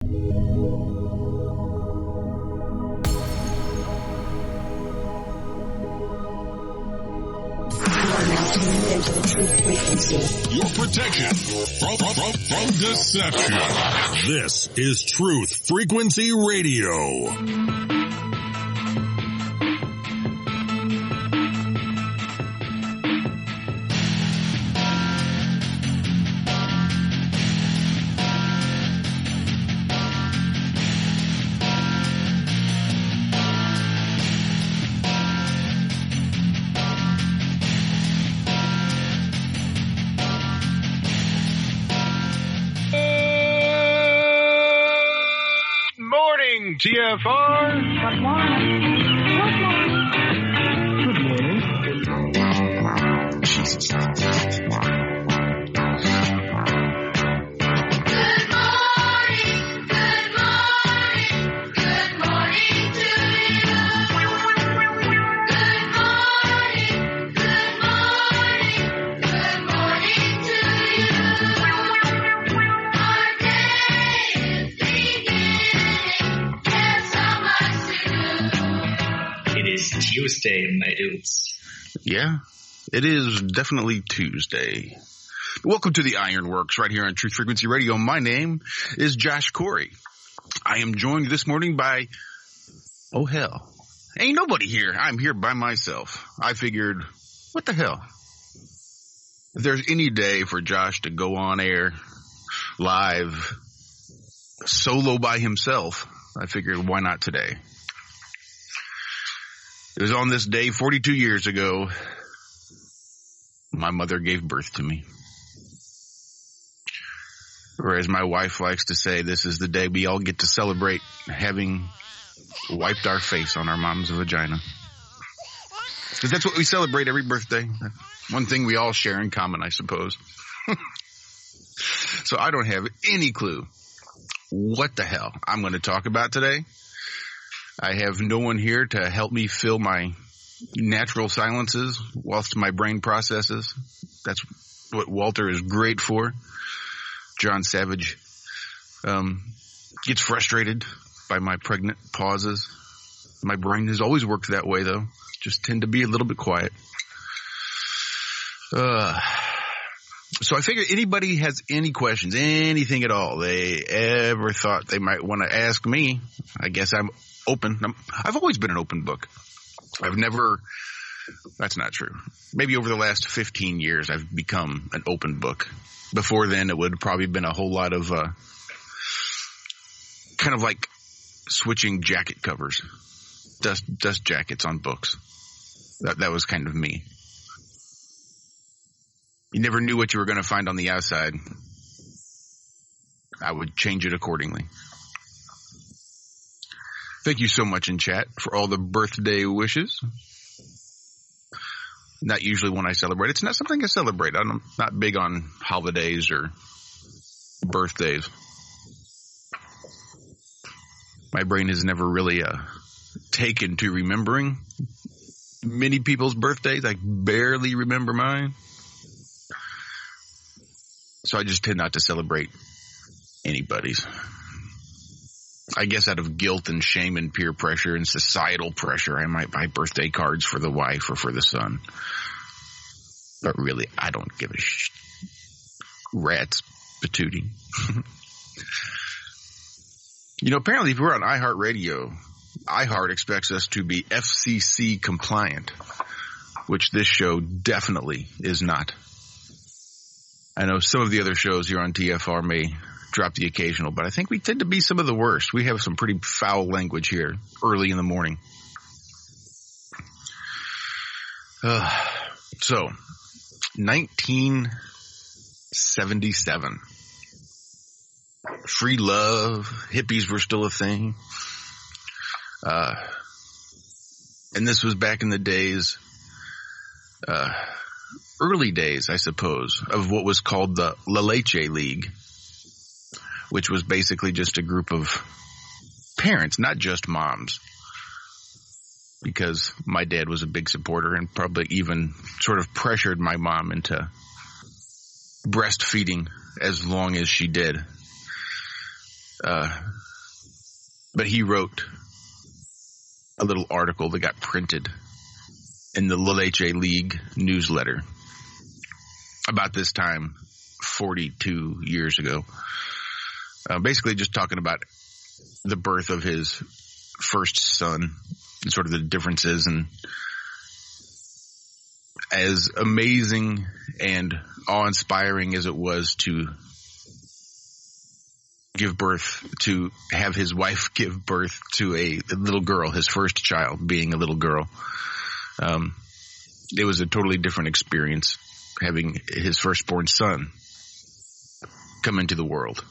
Into the truth frequency. Your protection from deception. This is Truth Frequency Radio. TFR. Good morning. Good morning. Tuesday, my dudes. Yeah, it is definitely Tuesday. Welcome to the Ironworx right here on Truth Frequency Radio. My name is Josh Corey. I am joined this morning by, oh hell, ain't nobody here. I'm here by myself. I figured, what the hell? If there's any day for Josh to go on air, live, solo by himself, I figured why not today? It was on this day 42 years ago, my mother gave birth to me. Or as my wife likes to say, this is the day we all get to celebrate having wiped our face on our mom's vagina. Because that's what we celebrate every birthday. One thing we all share in common, I suppose. So I don't have any clue what the hell I'm going to talk about today. I have no one here to help me fill my natural silences whilst my brain processes. That's what Walter is great for. John Savage gets frustrated by my pregnant pauses. My brain has always worked that way, though. Just tend to be a little bit quiet. So I figure anybody has any questions, anything at all they ever thought they might want to ask me, I guess I'm open. I've always been an open book. That's not true. Maybe over the last 15 years, I've become an open book. Before then, it would have probably been a whole lot of, kind of like switching jacket covers, dust jackets on books. That was kind of me. You never knew what you were going to find on the outside. I would change it accordingly. Thank you so much in chat for all the birthday wishes. Not usually when I celebrate. It's not something I celebrate. I'm not big on holidays or birthdays. My brain has never really taken to remembering many people's birthdays. I barely remember mine. So I just tend not to celebrate anybody's. I guess out of guilt and shame and peer pressure and societal pressure, I might buy birthday cards for the wife or for the son. But really, I don't give a rat's patootie. You know, apparently if we're on iHeartRadio, iHeart expects us to be FCC compliant, which this show definitely is not. I know some of the other shows here on TFR may drop the occasional, but I think we tend to be some of the worst. We have some pretty foul language here early in the morning. So, 1977. Free love, hippies were still a thing. And this was back in the days, early days, I suppose, of what was called the La Leche League, which was basically just a group of parents, not just moms, because my dad was a big supporter and probably even sort of pressured my mom into breastfeeding as long as she did. But he wrote a little article that got printed in the Leche League newsletter about this time 42 years ago. Basically just talking about the birth of his first son and sort of the differences, and as amazing and awe-inspiring as it was to have his wife give birth to a little girl, his first child being a little girl. It was a totally different experience having his firstborn son come into the world.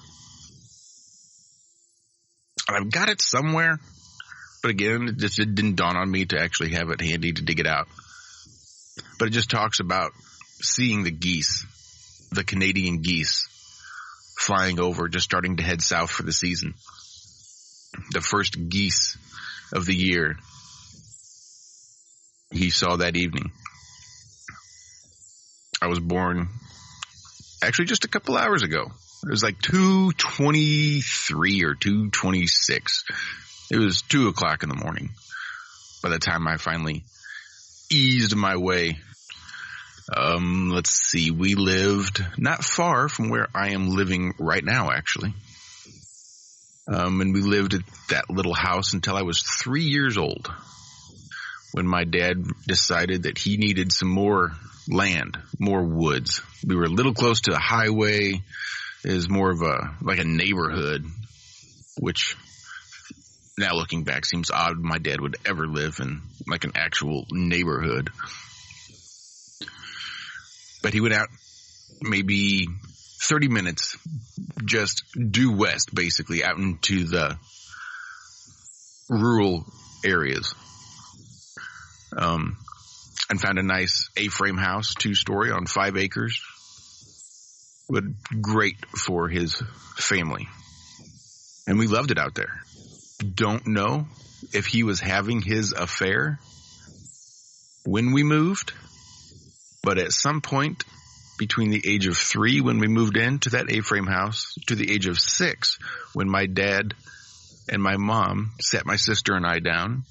I've got it somewhere, but again, it didn't dawn on me to actually have it handy to dig it out. But it just talks about seeing the geese, the Canadian geese, flying over, just starting to head south for the season. The first geese of the year he saw that evening. I was born actually just a couple hours ago. It was like 2:23 or 2:26. It was 2 o'clock in the morning by the time I finally eased my way. Let's see. We lived not far from where I am living right now, actually. And we lived at that little house until I was 3 years old, when my dad decided that he needed some more land, more woods. We were a little close to a highway. It was more of like a neighborhood, which now looking back seems odd my dad would ever live in like an actual neighborhood. But he went out maybe 30 minutes just due west, basically, out into the rural areas. And found a nice A-frame house, 2-story on 5 acres. But great for his family. And we loved it out there. Don't know if he was having his affair when we moved, but at some point between the age of 3 when we moved into that A-frame house to the age of 6 when my dad and my mom sat my sister and I down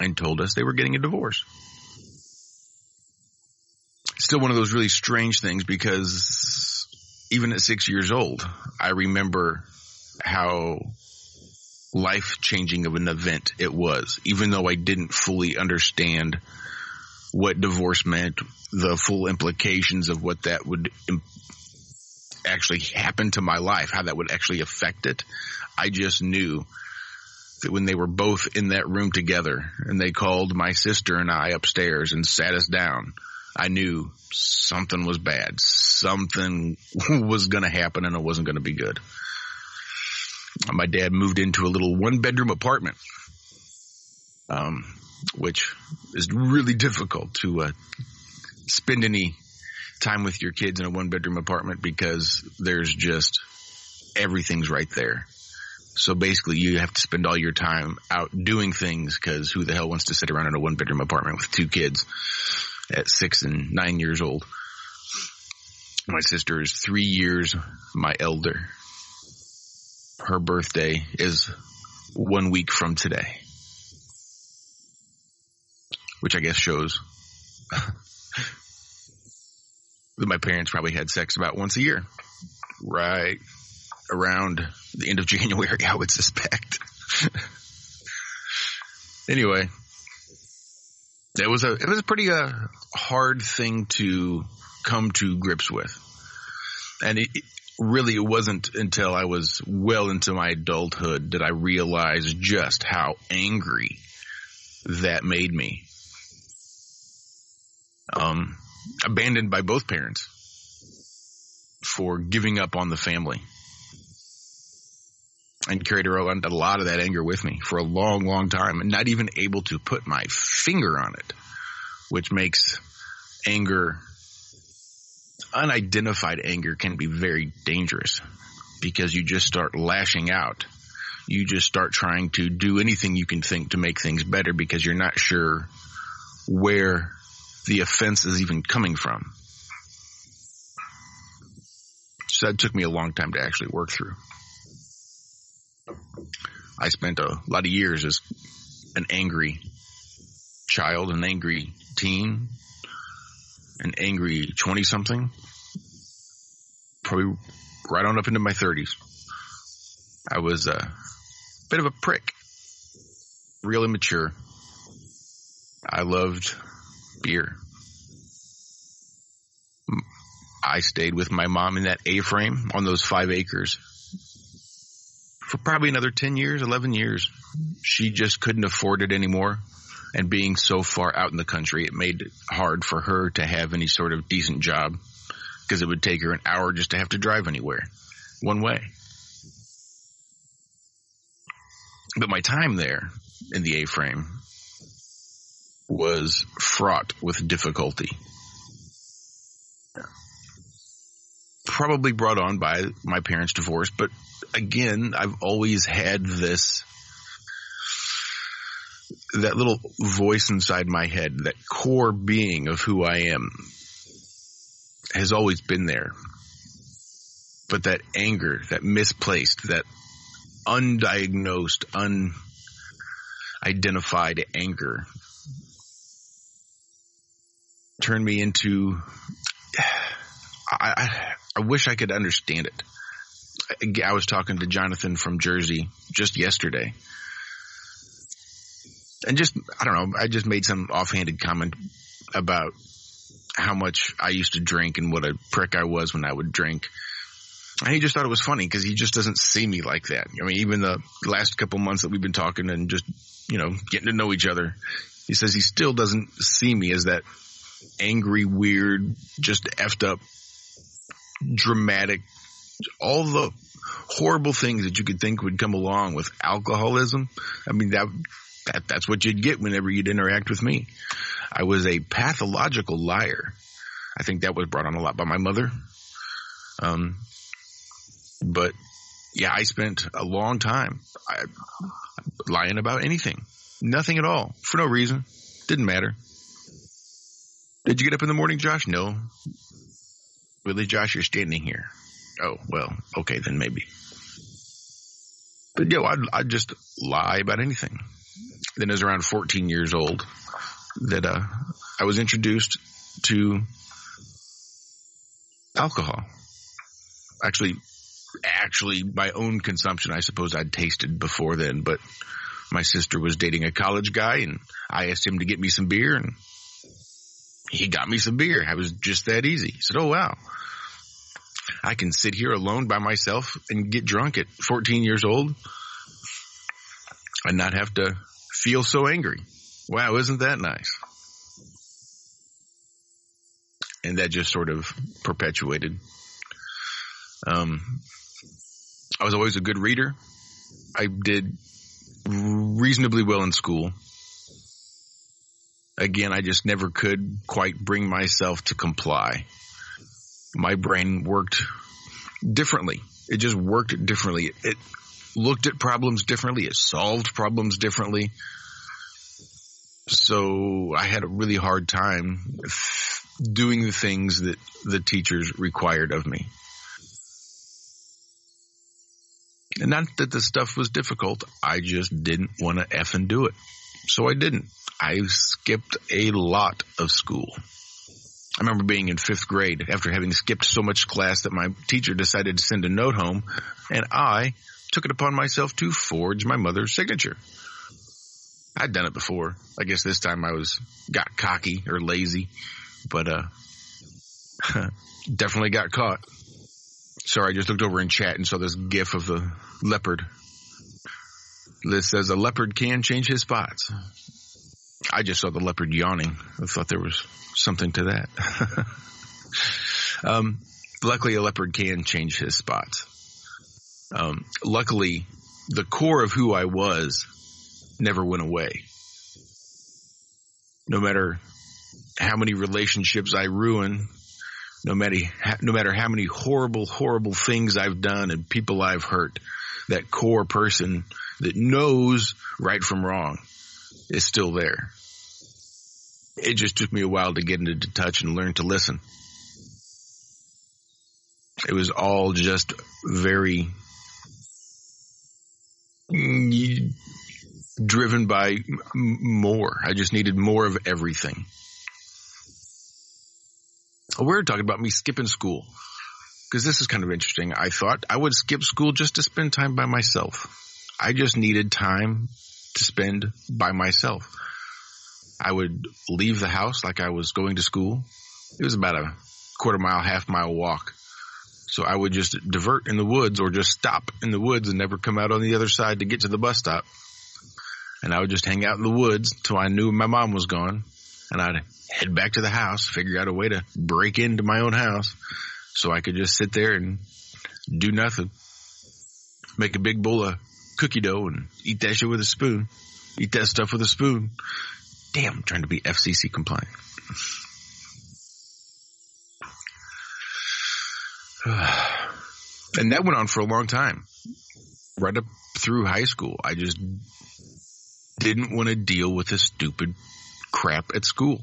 and told us they were getting a divorce. Still one of those really strange things, because even at 6 years old, I remember how life-changing of an event it was, even though I didn't fully understand what divorce meant, the full implications of what that would actually happen to my life, how that would actually affect it. I just knew that when they were both in that room together and they called my sister and I upstairs and sat us down, I knew something was bad. Something was going to happen and it wasn't going to be good. My dad moved into a little 1-bedroom apartment, which is really difficult to spend any time with your kids in a 1-bedroom apartment, because there's just everything's right there. So basically you have to spend all your time out doing things, because who the hell wants to sit around in a 1-bedroom apartment with 2 kids at 6 and 9 years old? My sister is 3 years my elder. Her birthday is 1 week from today, which I guess shows that my parents probably had sex about once a year, right around the end of January, I would suspect. Anyway, it was a pretty hard thing to come to grips with, and it wasn't until I was well into my adulthood that I realized just how angry that made me. Abandoned by both parents for giving up on the family, and carried around a lot of that anger with me for a long, long time, and not even able to put my finger on it, which makes anger, unidentified anger, can be very dangerous, because you just start lashing out. You just start trying to do anything you can think to make things better, because you're not sure where the offense is even coming from. So that took me a long time to actually work through. I spent a lot of years as an angry child, an angry teen, an angry 20-something, probably right on up into my 30s. I was a bit of a prick, real immature. I loved beer. I stayed with my mom in that A-frame on those 5 acres for probably another 10 years, 11 years. She just couldn't afford it anymore. And being so far out in the country, it made it hard for her to have any sort of decent job because it would take her an hour just to have to drive anywhere, one way. But my time there in the A-frame was fraught with difficulty. Probably brought on by my parents' divorce, but again, I've always had that little voice inside my head, that core being of who I am has always been there. But that anger, that misplaced, that undiagnosed, unidentified anger turned me into, I wish I could understand it. I was talking to Jonathan from Jersey just yesterday. And I don't know, I just made some offhanded comment about how much I used to drink and what a prick I was when I would drink. And he just thought it was funny because he just doesn't see me like that. I mean, even the last couple months that we've been talking and just, getting to know each other, he says he still doesn't see me as that angry, weird, just effed up, dramatic, all the horrible things that you could think would come along with alcoholism. I mean, that's what you'd get whenever you'd interact with me. I was a pathological liar. I think that was brought on a lot by my mother. But yeah, I spent a long time lying about anything, nothing at all, for no reason. Didn't matter. Did you get up in the morning, Josh? No. Really, Josh, you're standing here. Oh, well, okay, then maybe. But I'd just lie about anything. Then I was around 14 years old that I was introduced to alcohol. Actually, my own consumption, I suppose I'd tasted before then, but my sister was dating a college guy, and I asked him to get me some beer, and he got me some beer. I was just that easy. He said, oh, wow. I can sit here alone by myself and get drunk at 14 years old and not have to feel so angry. Wow, isn't that nice? And that just sort of perpetuated. I was always a good reader. I did reasonably well in school. Again, I just never could quite bring myself to comply. My brain worked differently. It just worked differently. It looked at problems differently. It solved problems differently. So I had a really hard time doing the things that the teachers required of me. And not that the stuff was difficult. I just didn't want to effing do it. So I didn't. I skipped a lot of school. I remember being in 5th grade after having skipped so much class that my teacher decided to send a note home, and I took it upon myself to forge my mother's signature. I'd done it before. I guess this time I got cocky or lazy, but definitely got caught. Sorry, I just looked over in chat and saw this gif of the leopard. This says a leopard can change his spots. I just saw the leopard yawning. I thought there was something to that. Luckily, a leopard can change his spots. Luckily, the core of who I was never went away. No matter how many relationships I ruin, no matter how many horrible, horrible things I've done and people I've hurt, that core person that knows right from wrong is still there. It just took me a while to get into touch and learn to listen. It was all just very driven by more. I just needed more of everything. We were talking about me skipping school, because this is kind of interesting. I thought I would skip school just to spend time by myself. I just needed time to spend by myself. I would leave the house like I was going to school. It was about a quarter-mile, half-mile walk. So I would just divert in the woods or just stop in the woods and never come out on the other side to get to the bus stop. And I would just hang out in the woods till I knew my mom was gone. And I'd head back to the house, figure out a way to break into my own house so I could just sit there and do nothing. Make a big bowl of cookie dough and eat that shit with a spoon. Eat that stuff with a spoon. Damn, I'm trying to be FCC compliant. And that went on for a long time. Right up through high school. I just didn't want to deal with this stupid crap at school.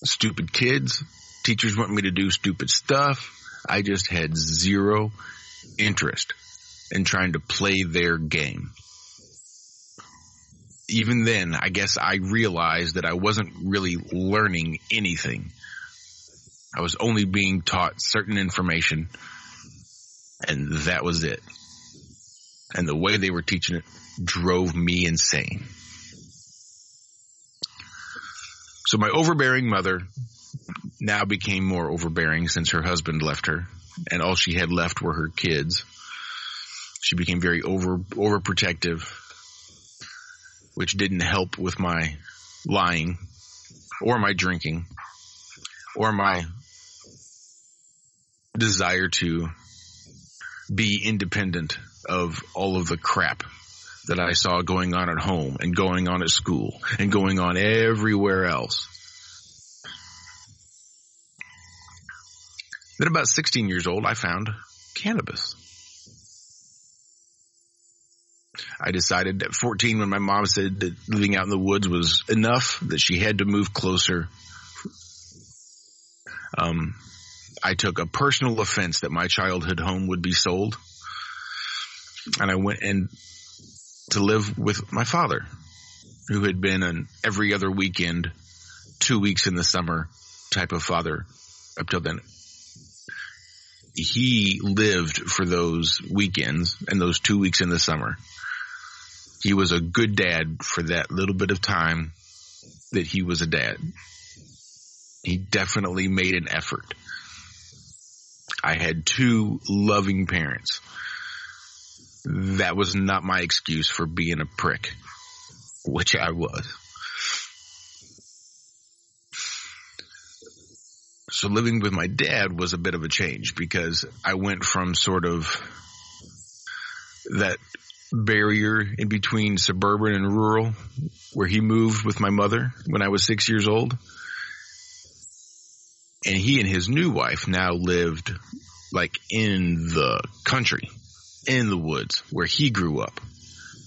Stupid kids. Teachers want me to do stupid stuff. I just had zero interest in trying to play their game. Even then, I guess I realized that I wasn't really learning anything. I was only being taught certain information, and that was it. And the way they were teaching it drove me insane. So my overbearing mother now became more overbearing since her husband left her, and all she had left were her kids. She became very overprotective, which didn't help with my lying or my drinking or my desire to be independent of all of the crap that I saw going on at home and going on at school and going on everywhere else. Then about 16 years old, I found cannabis. I decided at 14, when my mom said that living out in the woods was enough, that she had to move closer. I took a personal offense that my childhood home would be sold. And I went in to live with my father, who had been an every other weekend, 2 weeks in the summer type of father up till then. He lived for those weekends and those 2 weeks in the summer. He was a good dad for that little bit of time that he was a dad. He definitely made an effort. I had two loving parents. That was not my excuse for being a prick, which I was. So living with my dad was a bit of a change, because I went from sort of that barrier in between suburban and rural, where he moved with my mother when I was 6 years old. And he and his new wife now lived like in the country, in the woods, where he grew up,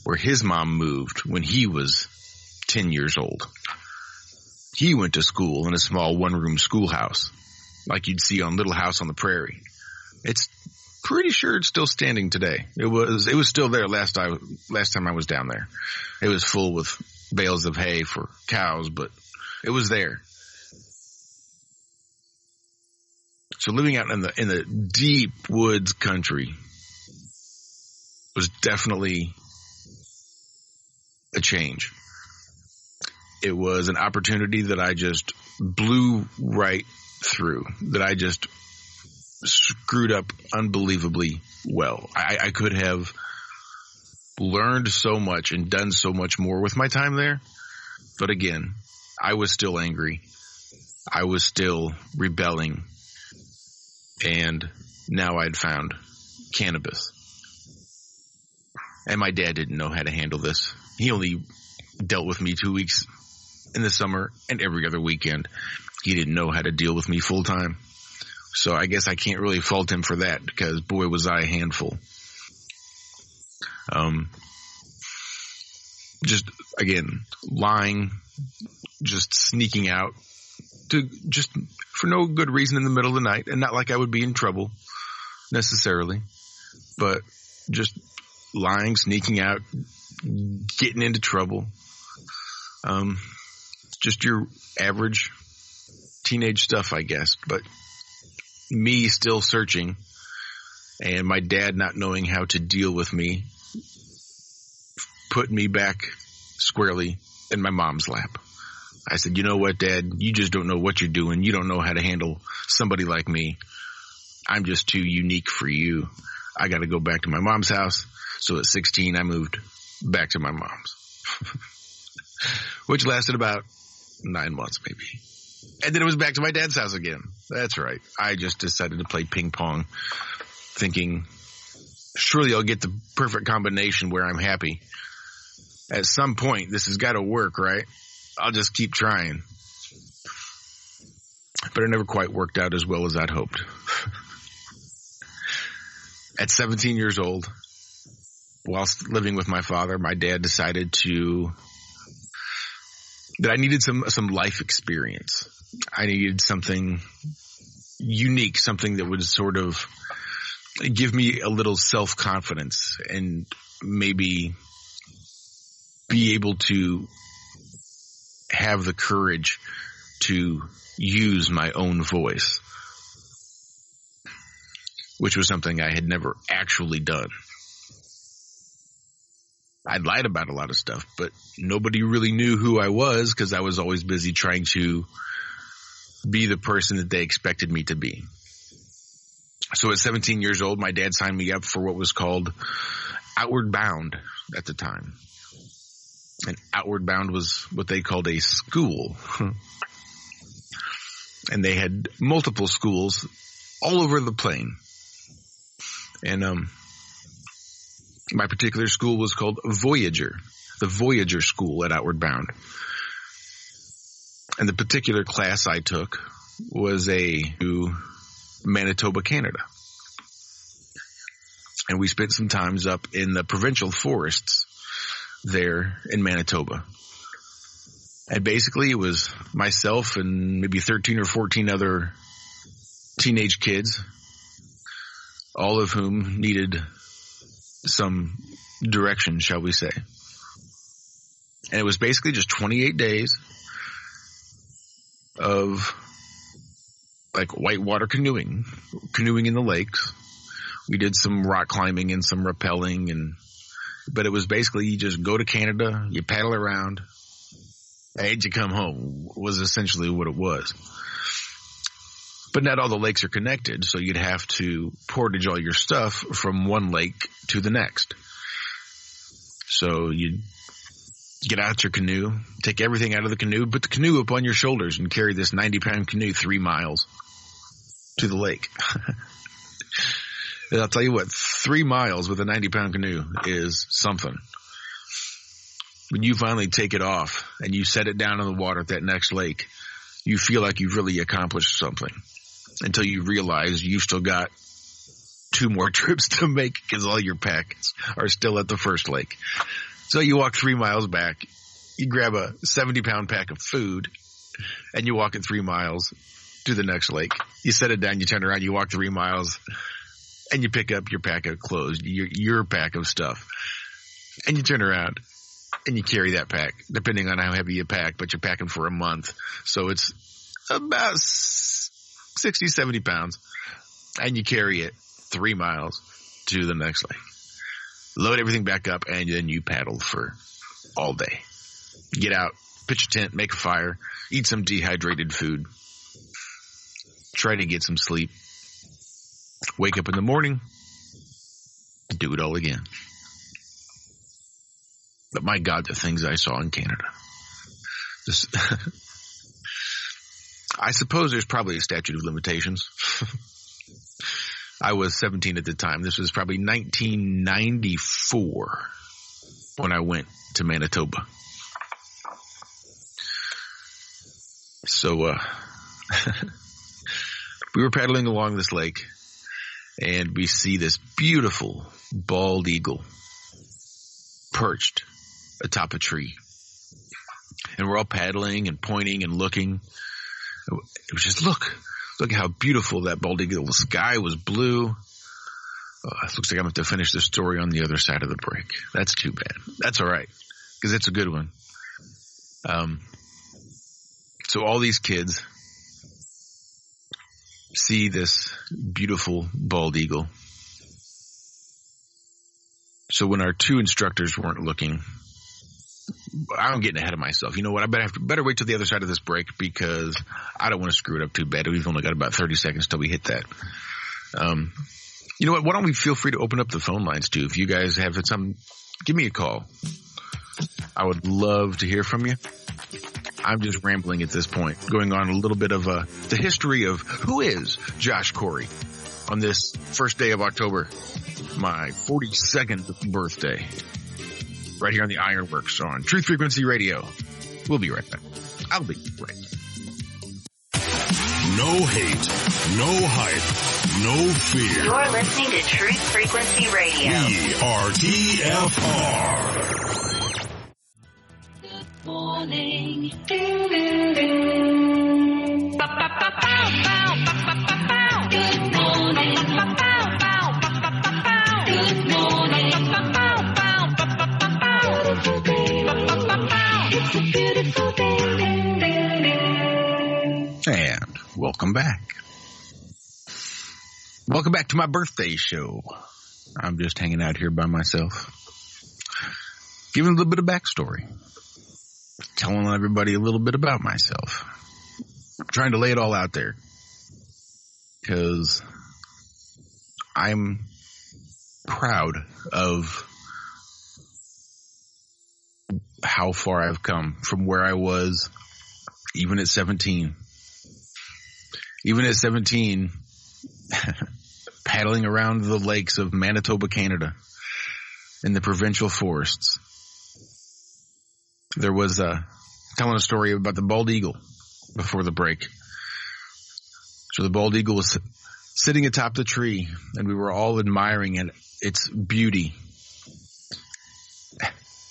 where his mom moved when he was 10 years old. He went to school in a small one-room schoolhouse, like you'd see on Little House on the Prairie. It's pretty sure it's still standing today. It was still there last time I was down there. It was full with bales of hay for cows, but it was there. So living out in the deep woods country was definitely a change. It was an opportunity that I just blew right through, that I just screwed up unbelievably well. I could have learned so much and done so much more with my time there. But again, I was still angry. I was still rebelling. And now I'd found cannabis. And my dad didn't know how to handle this. He only dealt with me 2 weeks in the summer and every other weekend. He didn't know how to deal with me full time. So I guess I can't really fault him for that, because boy was I a handful. Just, again, lying, just sneaking out just for no good reason in the middle of the night, and not like I would be in trouble necessarily, but just lying, sneaking out, getting into trouble. Just your average teenage stuff, I guess. But me still searching and my dad not knowing how to deal with me put me back squarely in my mom's lap. I said, you know what, Dad? You just don't know what you're doing. You don't know how to handle somebody like me. I'm just too unique for you. I got to go back to my mom's house. So at 16, I moved back to my mom's, which lasted about 9 months maybe. And then it was back to my dad's house again. That's right. I just decided to play ping pong, thinking, surely I'll get the perfect combination where I'm happy. At some point, this has got to work, right? I'll just keep trying. But it never quite worked out as well as I'd hoped. At 17 years old, whilst living with my father, my dad decided that I needed some life experience. I needed something unique, something that would sort of give me a little self-confidence and maybe be able to have the courage to use my own voice, which was something I had never actually done. I'd lied about a lot of stuff, but nobody really knew who I was because I was always busy trying to be the person that they expected me to be. So at 17 years old, my dad signed me up for what was called Outward Bound at the time. And Outward Bound was what they called a school. And they had multiple schools all over the plane. And my particular school was called Voyager, the Voyager School at Outward Bound. And the particular class I took was to Manitoba, Canada. And we spent some times up in the provincial forests there in Manitoba. And basically it was myself and maybe 13 or 14 other teenage kids, all of whom needed some direction, shall we say. And it was basically just 28 days of like whitewater canoeing in the lakes. We did some rock climbing and some rappelling, but it was basically you just go to Canada, you paddle around, and you come home was essentially what it was. But not all the lakes are connected, so you'd have to portage all your stuff from one lake to the next. So you'd get out your canoe, take everything out of the canoe, put the canoe up on your shoulders, and carry this 90-pound canoe 3 miles to the lake. And I'll tell you what, 3 miles with a 90-pound canoe is something. When you finally take it off and you set it down in the water at that next lake, you feel like you've really accomplished something until you realize you've still got 2 more trips to make because all your packs are still at the first lake. So you walk 3 miles back, you grab a 70-pound pack of food, and you walk it 3 miles to the next lake. You set it down, you turn around, you walk 3 miles, and you pick up your pack of clothes, your pack of stuff, and you turn around and you carry that pack, depending on how heavy you pack, but you're packing for a month. So it's about 60, 70 pounds, and you carry it 3 miles to the next lake. Load everything back up, and then you paddle for all day. Get out, pitch a tent, make a fire, eat some dehydrated food, try to get some sleep, wake up in the morning, do it all again. But my God, the things I saw in Canada. I suppose there's probably a statute of limitations. I was 17 at the time. This was probably 1994 when I went to Manitoba. So we were paddling along this lake, and we see this beautiful bald eagle perched atop a tree. And we're all paddling and pointing and looking. It was just, look how beautiful that bald eagle. The sky was blue. It looks like I'm going to have to finish this story on the other side of the break. That's too bad. That's all right, because it's a good one. So all these kids see this beautiful bald eagle. So when our two instructors weren't looking, I'm getting ahead of myself. You know what? I better wait till the other side of this break, because I don't want to screw it up too bad. We've only got about 30 seconds till we hit that. You know what? Why don't we feel free to open up the phone lines too? If you guys have some, give me a call. I would love to hear from you. I'm just rambling at this point, going on a little bit of the history of who is Josh Corey on this first day of October, my 42nd birthday, right here on the Ironworx on Truth Frequency Radio. We'll be right back. I'll be right back. No hate, no hype, no fear. You're listening to Truth Frequency Radio. We are TFR. Good morning. Ding, ding, ding. Ba, ba, ba, bow, bow, ba, ba, ba, bow. Good morning. Ba, bow, bow, ba, ba, ba, bow. Good morning. Ba, ba, bow, bow, ba, ba, ba, bow. Beautiful day. Ba, ba, ba, bow. It's a beautiful day. Ding, ding, ding. And welcome back. Welcome back to my birthday show. I'm just hanging out here by myself, giving a little bit of backstory, telling everybody a little bit about myself, trying to lay it all out there, because I'm proud of how far I've come from where I was even at 17. Even at 17, paddling around the lakes of Manitoba, Canada, in the provincial forests. There was telling a story about the bald eagle before the break. So the bald eagle was sitting atop the tree, and we were all admiring its beauty.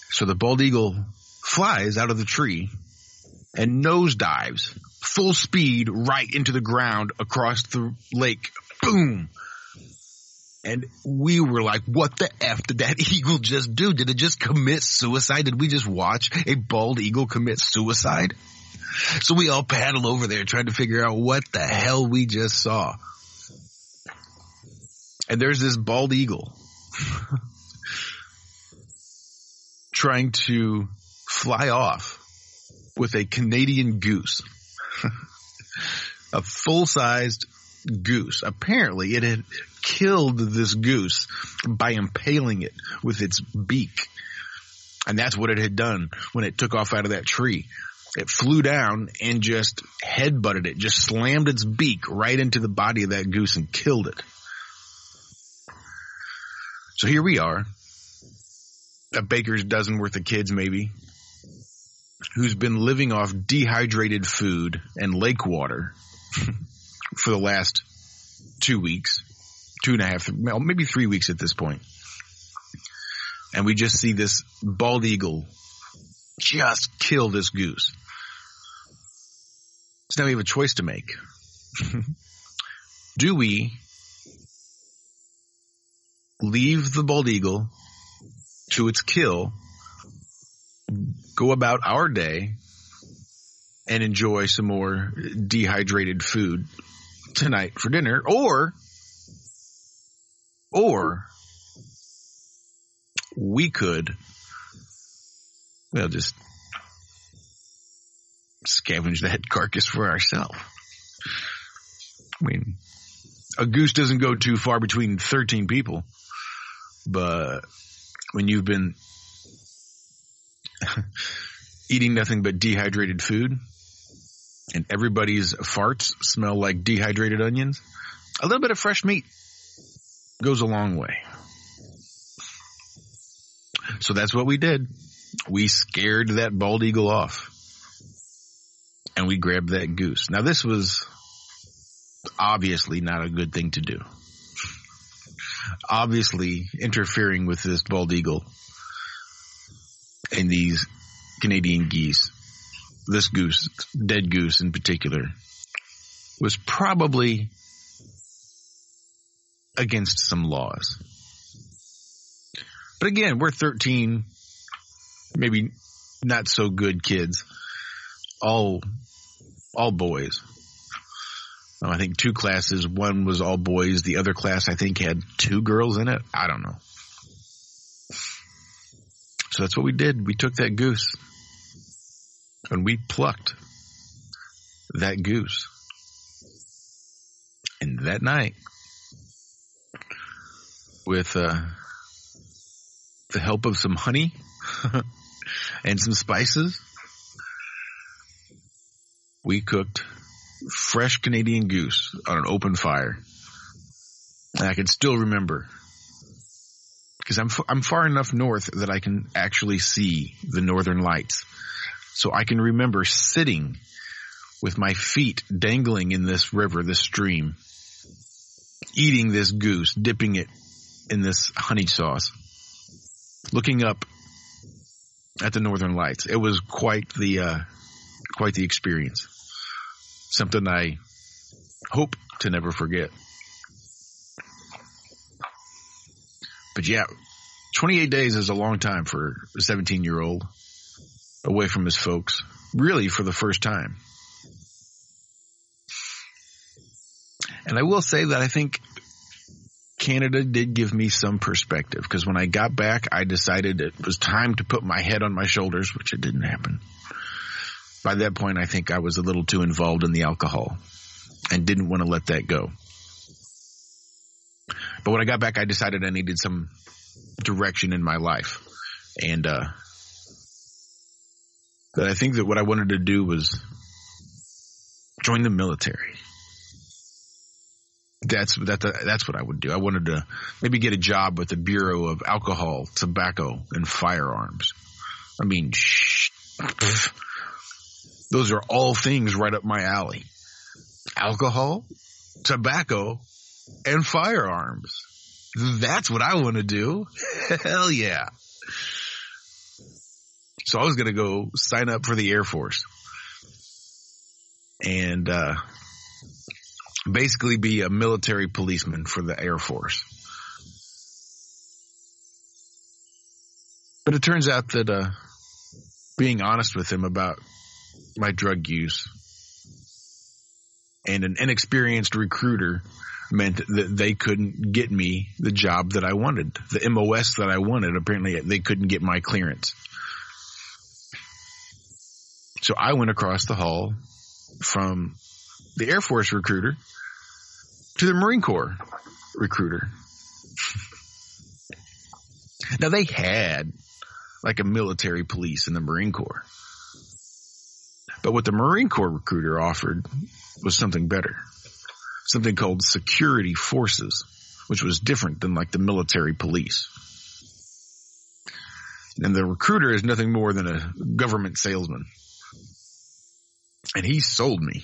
So the bald eagle flies out of the tree and nosedives full speed right into the ground across the lake. Boom. And we were like, what the F did that eagle just do? Did it just commit suicide? Did we just watch a bald eagle commit suicide? So we all paddled over there trying to figure out what the hell we just saw. And there's this bald eagle trying to fly off with a Canadian goose. A full-sized goose. Apparently, it had killed this goose by impaling it with its beak. And that's what it had done when it took off out of that tree. It flew down and just headbutted it, just slammed its beak right into the body of that goose and killed it. So here we are, a baker's dozen worth of kids maybe, who's been living off dehydrated food and lake water for the last 2 weeks, 2.5, well, maybe 3 weeks at this point. And we just see this bald eagle just kill this goose. So now we have a choice to make. Do we leave the bald eagle to its kill, go about our day, and enjoy some more dehydrated food tonight for dinner, or we could, well, just scavenge that carcass for ourselves. I mean, a goose doesn't go too far between 13 people, but when you've been eating nothing but dehydrated food and everybody's farts smell like dehydrated onions, a little bit of fresh meat goes a long way. So that's what we did. We scared that bald eagle off and we grabbed that goose. Now this was obviously not a good thing to do. Obviously interfering with this bald eagle and these Canadian geese, this goose, dead goose in particular, was probably against some laws. But again, we're 13, maybe not so good kids, all boys. I think 2 classes, one was all boys. The other class, I think, had 2 girls in it. I don't know. So that's what we did. We took that goose and we plucked that goose. And that night, with the help of some honey and some spices, we cooked fresh Canadian goose on an open fire. And I can still remember, because I'm far enough north that I can actually see the northern lights. So I can remember sitting with my feet dangling in this river, this stream, eating this goose, dipping it in this honey sauce, looking up at the northern lights. It was quite the experience. Something I hope to never forget. But yeah, 28 days is a long time for a 17-year-old away from his folks, really for the first time. And I will say that I think Canada did give me some perspective, because when I got back, I decided it was time to put my head on my shoulders, which it didn't happen. By that point, I think I was a little too involved in the alcohol and didn't want to let that go. But when I got back, I decided I needed some direction in my life. And that I think that what I wanted to do was join the military. That's what I would do. I wanted to maybe get a job with the Bureau of Alcohol, Tobacco, and Firearms. I mean, those are all things right up my alley. Alcohol, tobacco, and firearms. That's what I want to do. Hell yeah. So I was going to go sign up for the Air Force and basically be a military policeman for the Air Force. But it turns out that being honest with him about my drug use and an inexperienced recruiter meant that they couldn't get me the job that I wanted, the MOS that I wanted. Apparently they couldn't get my clearance. So I went across the hall from the Air Force recruiter to the Marine Corps recruiter. Now they had like a military police in the Marine Corps. But what the Marine Corps recruiter offered was something better. Something called security forces, which was different than like the military police. And the recruiter is nothing more than a government salesman. And he sold me.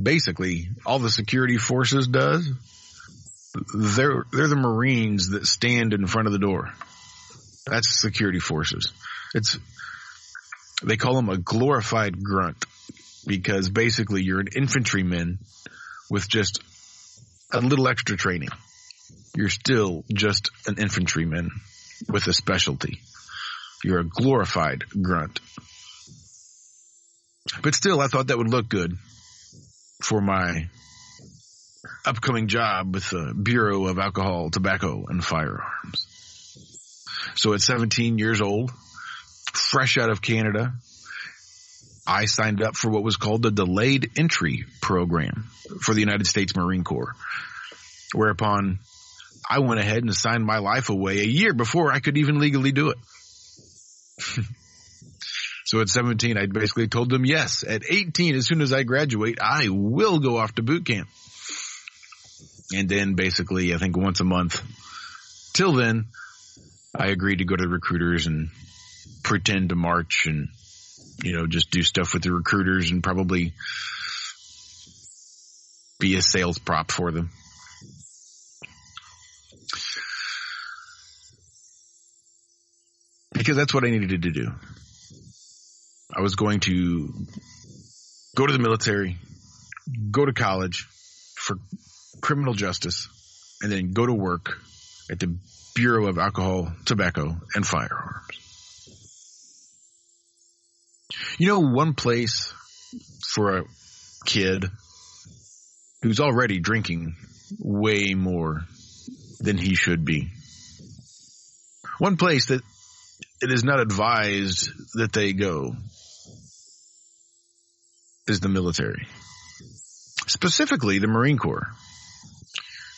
Basically, all the security forces does, they're the Marines that stand in front of the door. That's security forces. They call them a glorified grunt, because basically you're an infantryman with just a little extra training. You're still just an infantryman with a specialty. You're a glorified grunt. But still, I thought that would look good for my upcoming job with the Bureau of Alcohol, Tobacco, and Firearms. So at 17 years old, fresh out of Canada, I signed up for what was called the Delayed Entry Program for the United States Marine Corps, whereupon I went ahead and signed my life away a year before I could even legally do it. So at 17, I basically told them, yes, at 18, as soon as I graduate, I will go off to boot camp. And then basically, I think once a month, till then, I agreed to go to the recruiters and pretend to march and, just do stuff with the recruiters and probably be a sales prop for them. Because that's what I needed to do. I was going to go to the military, go to college for criminal justice, and then go to work at the Bureau of Alcohol, Tobacco, and Firearms. You know, one place for a kid who's already drinking way more than he should be. One place that it is not advised that they go is the military. Specifically, the Marine Corps.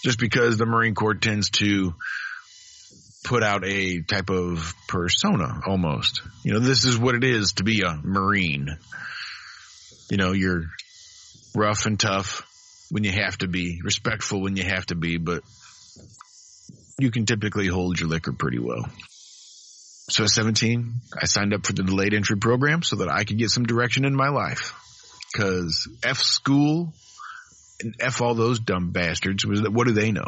Just because the Marine Corps tends to put out a type of persona almost. You know, this is what it is to be a Marine. You know, you're rough and tough when you have to be, respectful when you have to be, but you can typically hold your liquor pretty well. So at 17, I signed up for the delayed entry program so that I could get some direction in my life. Because F school and F all those dumb bastards, what do they know?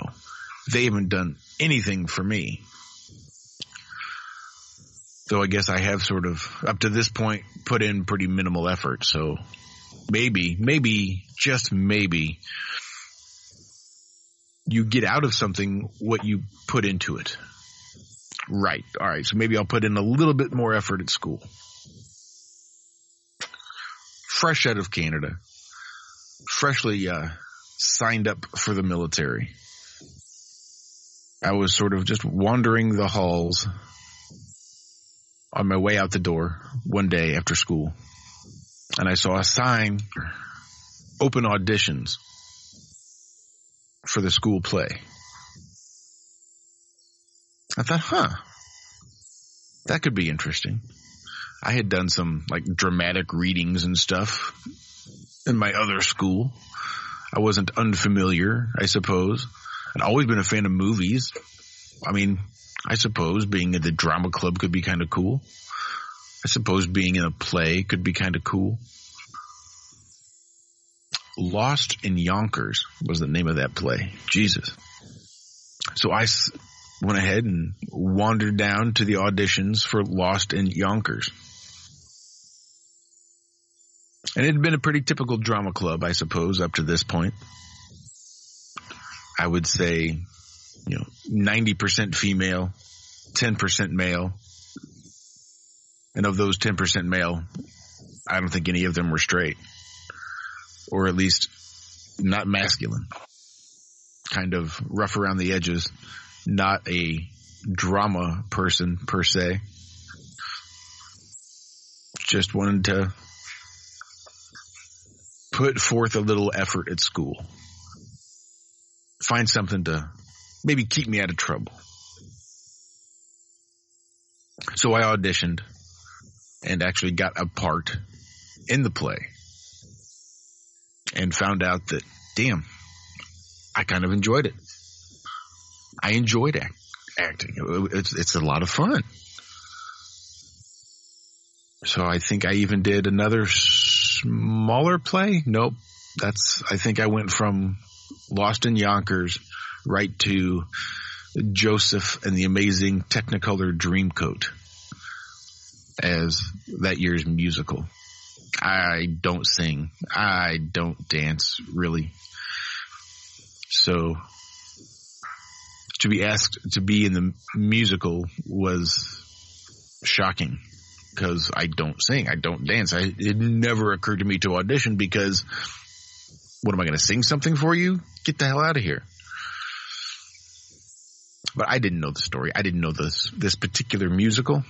They haven't done anything for me. So I guess I have sort of, up to this point, put in pretty minimal effort. So maybe, just maybe, you get out of something what you put into it. Right. All right. So maybe I'll put in a little bit more effort at school. Fresh out of Canada. Freshly signed up for the military. I was sort of just wandering the halls on my way out the door one day after school. And I saw a sign, open auditions for the school play. I thought, that could be interesting. I had done some like dramatic readings and stuff in my other school. I wasn't unfamiliar, I suppose. I'd always been a fan of movies. I mean, I suppose being at the drama club could be kind of cool. I suppose being in a play could be kind of cool. Lost in Yonkers was the name of that play. Jesus. So I went ahead and wandered down to the auditions for Lost in Yonkers. And it had been a pretty typical drama club, I suppose, up to this point. I would say, 90% female, 10% male. And of those 10% male, I don't think any of them were straight. Or at least not masculine. Kind of rough around the edges. Not a drama person per se. Just wanted to put forth a little effort at school. Find something to maybe keep me out of trouble. So I auditioned and actually got a part in the play. And found out that, damn, I kind of enjoyed it. I enjoyed acting. It's a lot of fun. So I think I even did another smaller play. Nope. I think I went from Lost in Yonkers right to Joseph and the Amazing Technicolor Dreamcoat as that year's musical. I don't sing. I don't dance, really. So to be asked to be in the musical was shocking because I don't sing. I don't dance. It never occurred to me to audition because what am I going to sing something for you? Get the hell out of here. But I didn't know the story. I didn't know this particular musical.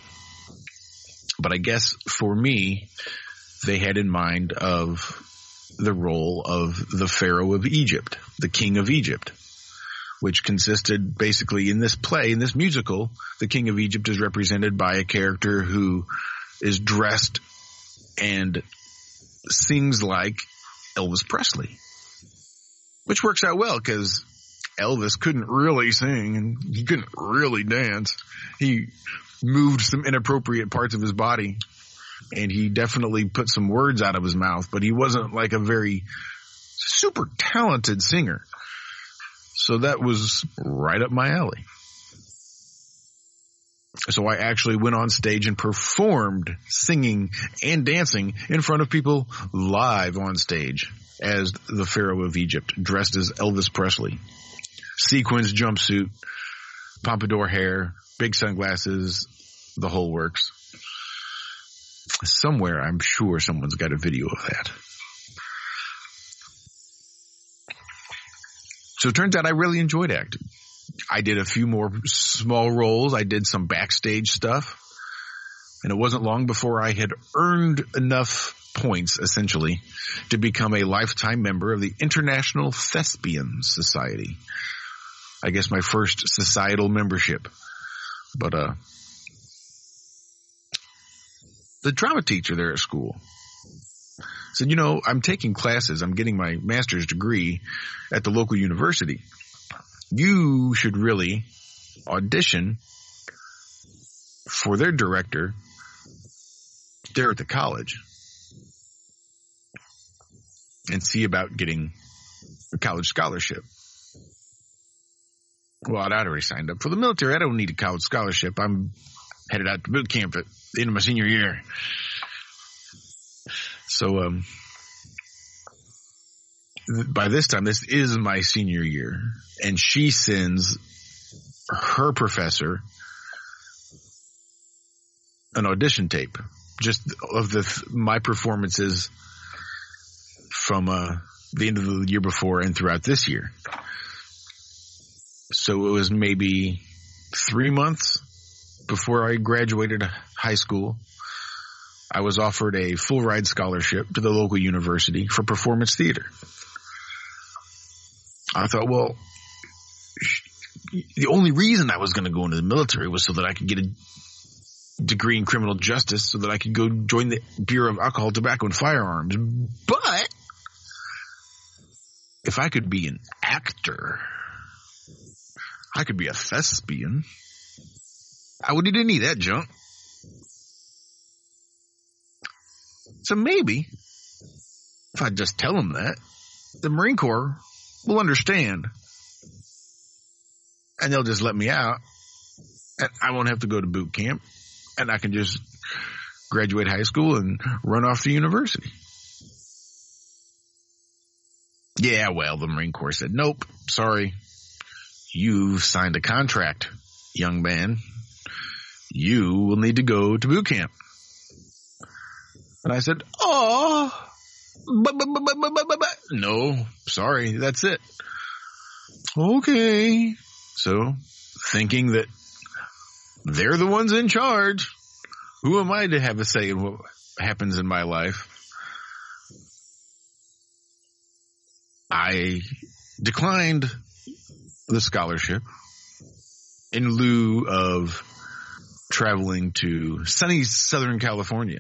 But I guess for me, they had in mind of the role of the Pharaoh of Egypt, the King of Egypt, which consisted basically in this play, in this musical, the King of Egypt is represented by a character who is dressed and sings like Elvis Presley, which works out well because Elvis couldn't really sing and he couldn't really dance. He moved some inappropriate parts of his body. And he definitely put some words out of his mouth, but he wasn't like a very super talented singer. So that was right up my alley. So I actually went on stage and performed singing and dancing in front of people live on stage as the Pharaoh of Egypt, dressed as Elvis Presley. Sequins jumpsuit, pompadour hair, big sunglasses, the whole works. Somewhere, I'm sure someone's got a video of that. So it turns out I really enjoyed acting. I did a few more small roles. I did some backstage stuff. And it wasn't long before I had earned enough points, essentially, to become a lifetime member of the International Thespian Society. I guess my first societal membership. But the drama teacher there at school said, you know, I'm taking classes. I'm getting my master's degree at the local university. You should really audition for their director there at the college and see about getting a college scholarship. Well, I'd already signed up for the military. I don't need a college scholarship. I'm headed out to boot camp at the end of my senior year. So, by this time, this is my senior year, and she sends her professor an audition tape just of my performances from the end of the year before and throughout this year. So it was maybe 3 months before I graduated high school. I was offered a full ride scholarship to the local university for performance theater. I thought, well, the only reason I was going to go into the military was so that I could get a degree in criminal justice so that I could go join the Bureau of Alcohol, Tobacco, and Firearms. But if I could be an actor, I could be a thespian. I wouldn't need any of that junk. So maybe if I just tell them that, the Marine Corps will understand. And they'll just let me out. And I won't have to go to boot camp. And I can just graduate high school and run off to university. Yeah, well, the Marine Corps said, nope, sorry. You've signed a contract, young man. You will need to go to boot camp. And I said, oh, no, sorry, that's it. Okay. So, thinking that they're the ones in charge, who am I to have a say in what happens in my life? I declined the scholarship in lieu of traveling to sunny Southern California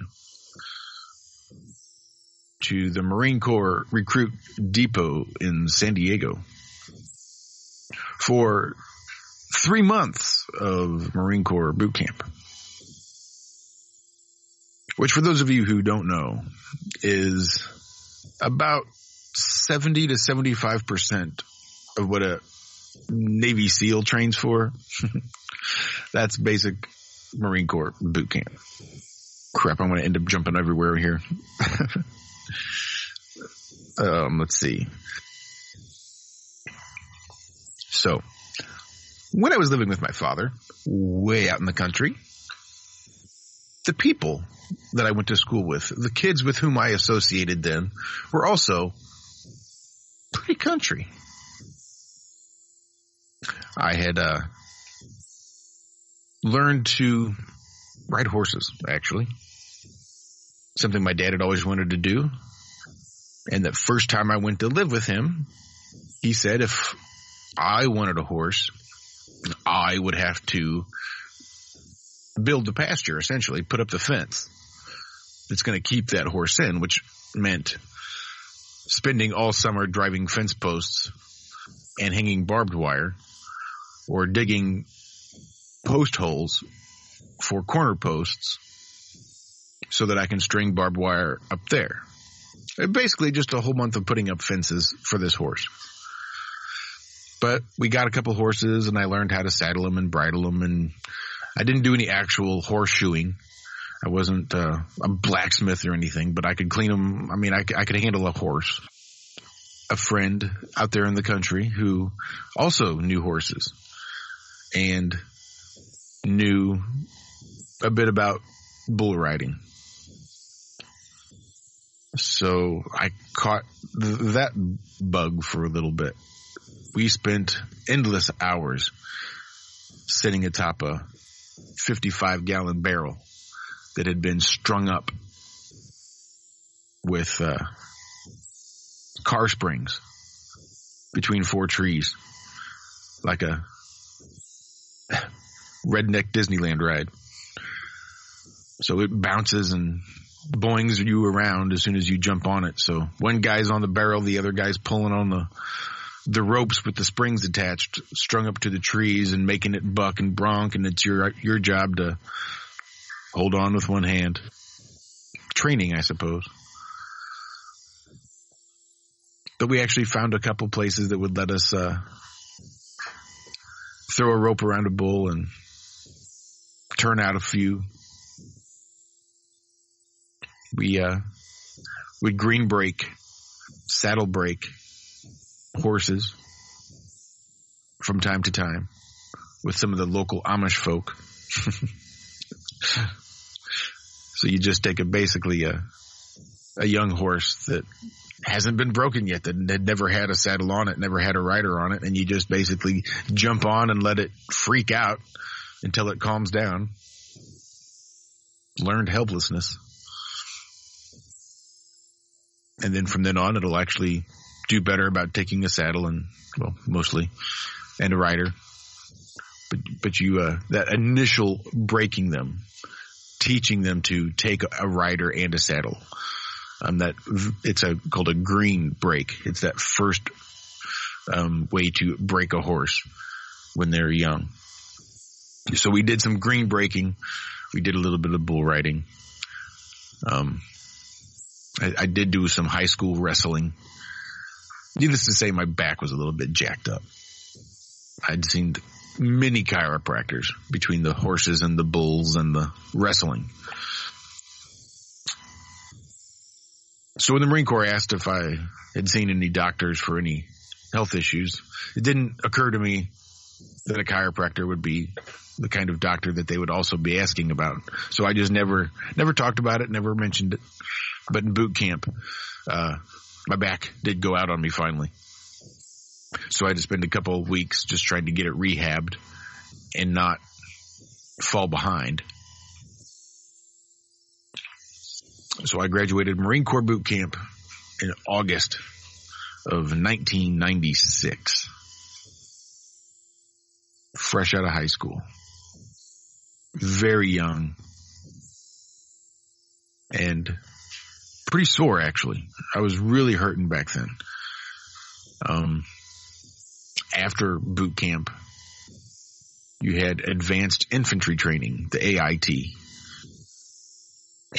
to the Marine Corps Recruit Depot in San Diego for 3 months of Marine Corps boot camp, which for those of you who don't know is about 70 to 75% of what a Navy SEAL trains for. That's basic Marine Corps boot camp. Crap, I'm going to end up jumping everywhere here. Let's see. So, when I was living with my father, way out in the country, the people that I went to school with, the kids with whom I associated then, were also pretty country. I had learned to ride horses, actually. Something my dad had always wanted to do. And the first time I went to live with him, he said if I wanted a horse, I would have to build the pasture, essentially, put up the fence that's going to keep that horse in, which meant spending all summer driving fence posts and hanging barbed wire or digging post holes for corner posts so that I can string barbed wire up there. Basically just a whole month of putting up fences for this horse. But we got a couple horses and I learned how to saddle them and bridle them and I didn't do any actual horseshoeing. I wasn't a blacksmith or anything, but I could clean them. I mean, I could handle a horse. A friend out there in the country who also knew horses and knew a bit about bull riding. So I caught that bug for a little bit. We spent endless hours sitting atop a 55-gallon barrel that had been strung up with car springs between 4 trees, like a redneck Disneyland ride. So it bounces and boings you around as soon as you jump on it. So one guy's on the barrel, the other guy's pulling on the ropes with the springs attached, strung up to the trees and making it buck and bronk, and it's your job to hold on with one hand. Training, I suppose. But we actually found a couple places that would let us throw a rope around a bull and turn out a few. We'd green brake, saddle brake horses from time to time with some of the local Amish folk. So you just take basically a young horse that hasn't been broken yet, that had never had a saddle on it, never had a rider on it, and you just basically jump on and let it freak out until it calms down. Learned helplessness. And then from then on, it'll actually do better about taking a saddle and, well, mostly, and a rider. But you, that initial breaking them, teaching them to take a rider and a saddle, it's called a green break. It's that first way to break a horse when they're young. So we did some green breaking. We did a little bit of bull riding. I did do some high school wrestling. Needless to say, my back was a little bit jacked up. I'd seen many chiropractors between the horses and the bulls and the wrestling. So when the Marine Corps asked if I had seen any doctors for any health issues, it didn't occur to me that a chiropractor would be the kind of doctor that they would also be asking about. So I just never talked about it, never mentioned it. But in boot camp, my back did go out on me finally. So I had to spend a couple of weeks just trying to get it rehabbed and not fall behind. So I graduated Marine Corps boot camp in August of 1996. Fresh out of high school. Very young. And pretty sore, actually. I was really hurting back then. After boot camp, you had advanced infantry training, the AIT.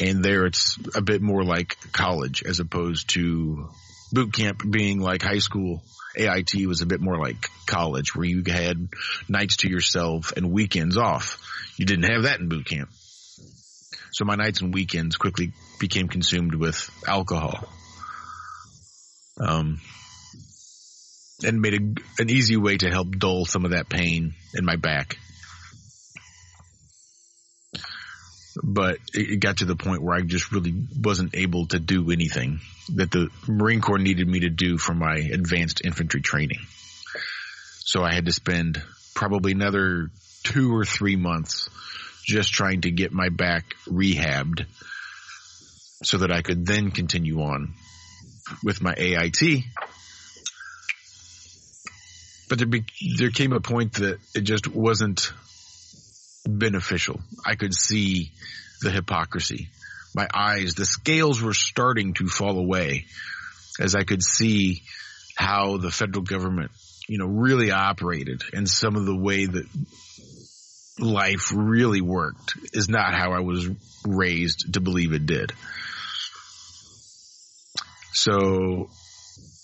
And there it's a bit more like college as opposed to boot camp being like high school. AIT was a bit more like college, where you had nights to yourself and weekends off. You didn't have that in boot camp. So my nights and weekends quickly became consumed with alcohol. And made an easy way to help dull some of that pain in my back. But it got to the point where I just really wasn't able to do anything that the Marine Corps needed me to do for my advanced infantry training. So I had to spend probably another 2 or 3 months just trying to get my back rehabbed so that I could then continue on with my AIT. But there came a point that it just wasn't beneficial. I could see the hypocrisy. My eyes, the scales were starting to fall away as I could see how the federal government, really operated, and some of the way that life really worked is not how I was raised to believe it did. So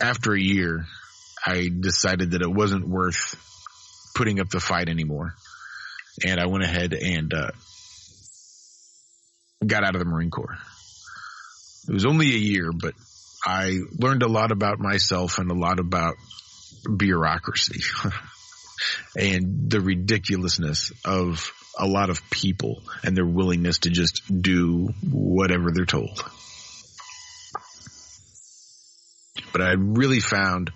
after a year, I decided that it wasn't worth putting up the fight anymore. And I went ahead and got out of the Marine Corps. It was only a year, but I learned a lot about myself and a lot about bureaucracy and the ridiculousness of a lot of people and their willingness to just do whatever they're told. But I really found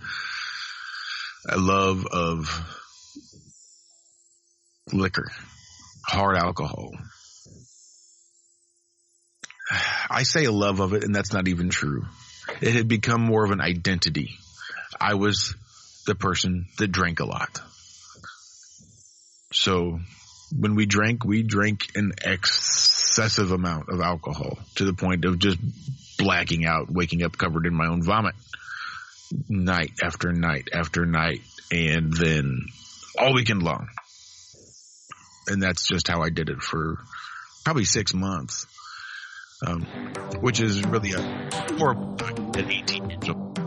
a love of liquor, hard alcohol. I say a love of it, and that's not even true. It had become more of an identity. I was the person that drank a lot. So when we drank an excessive amount of alcohol to the point of just blacking out, waking up covered in my own vomit night after night after night, and then all weekend long. And that's just how I did it for probably 6 months. Which is really a horrible time at 18 years old.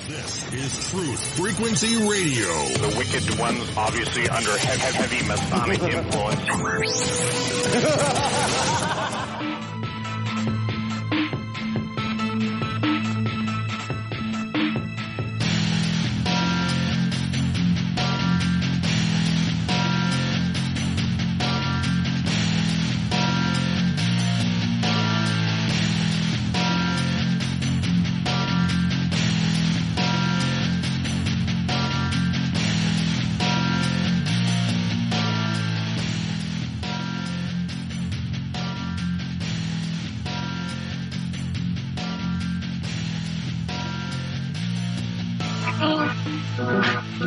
This is Truth Frequency Radio. The wicked ones obviously under heavy Masonic influence.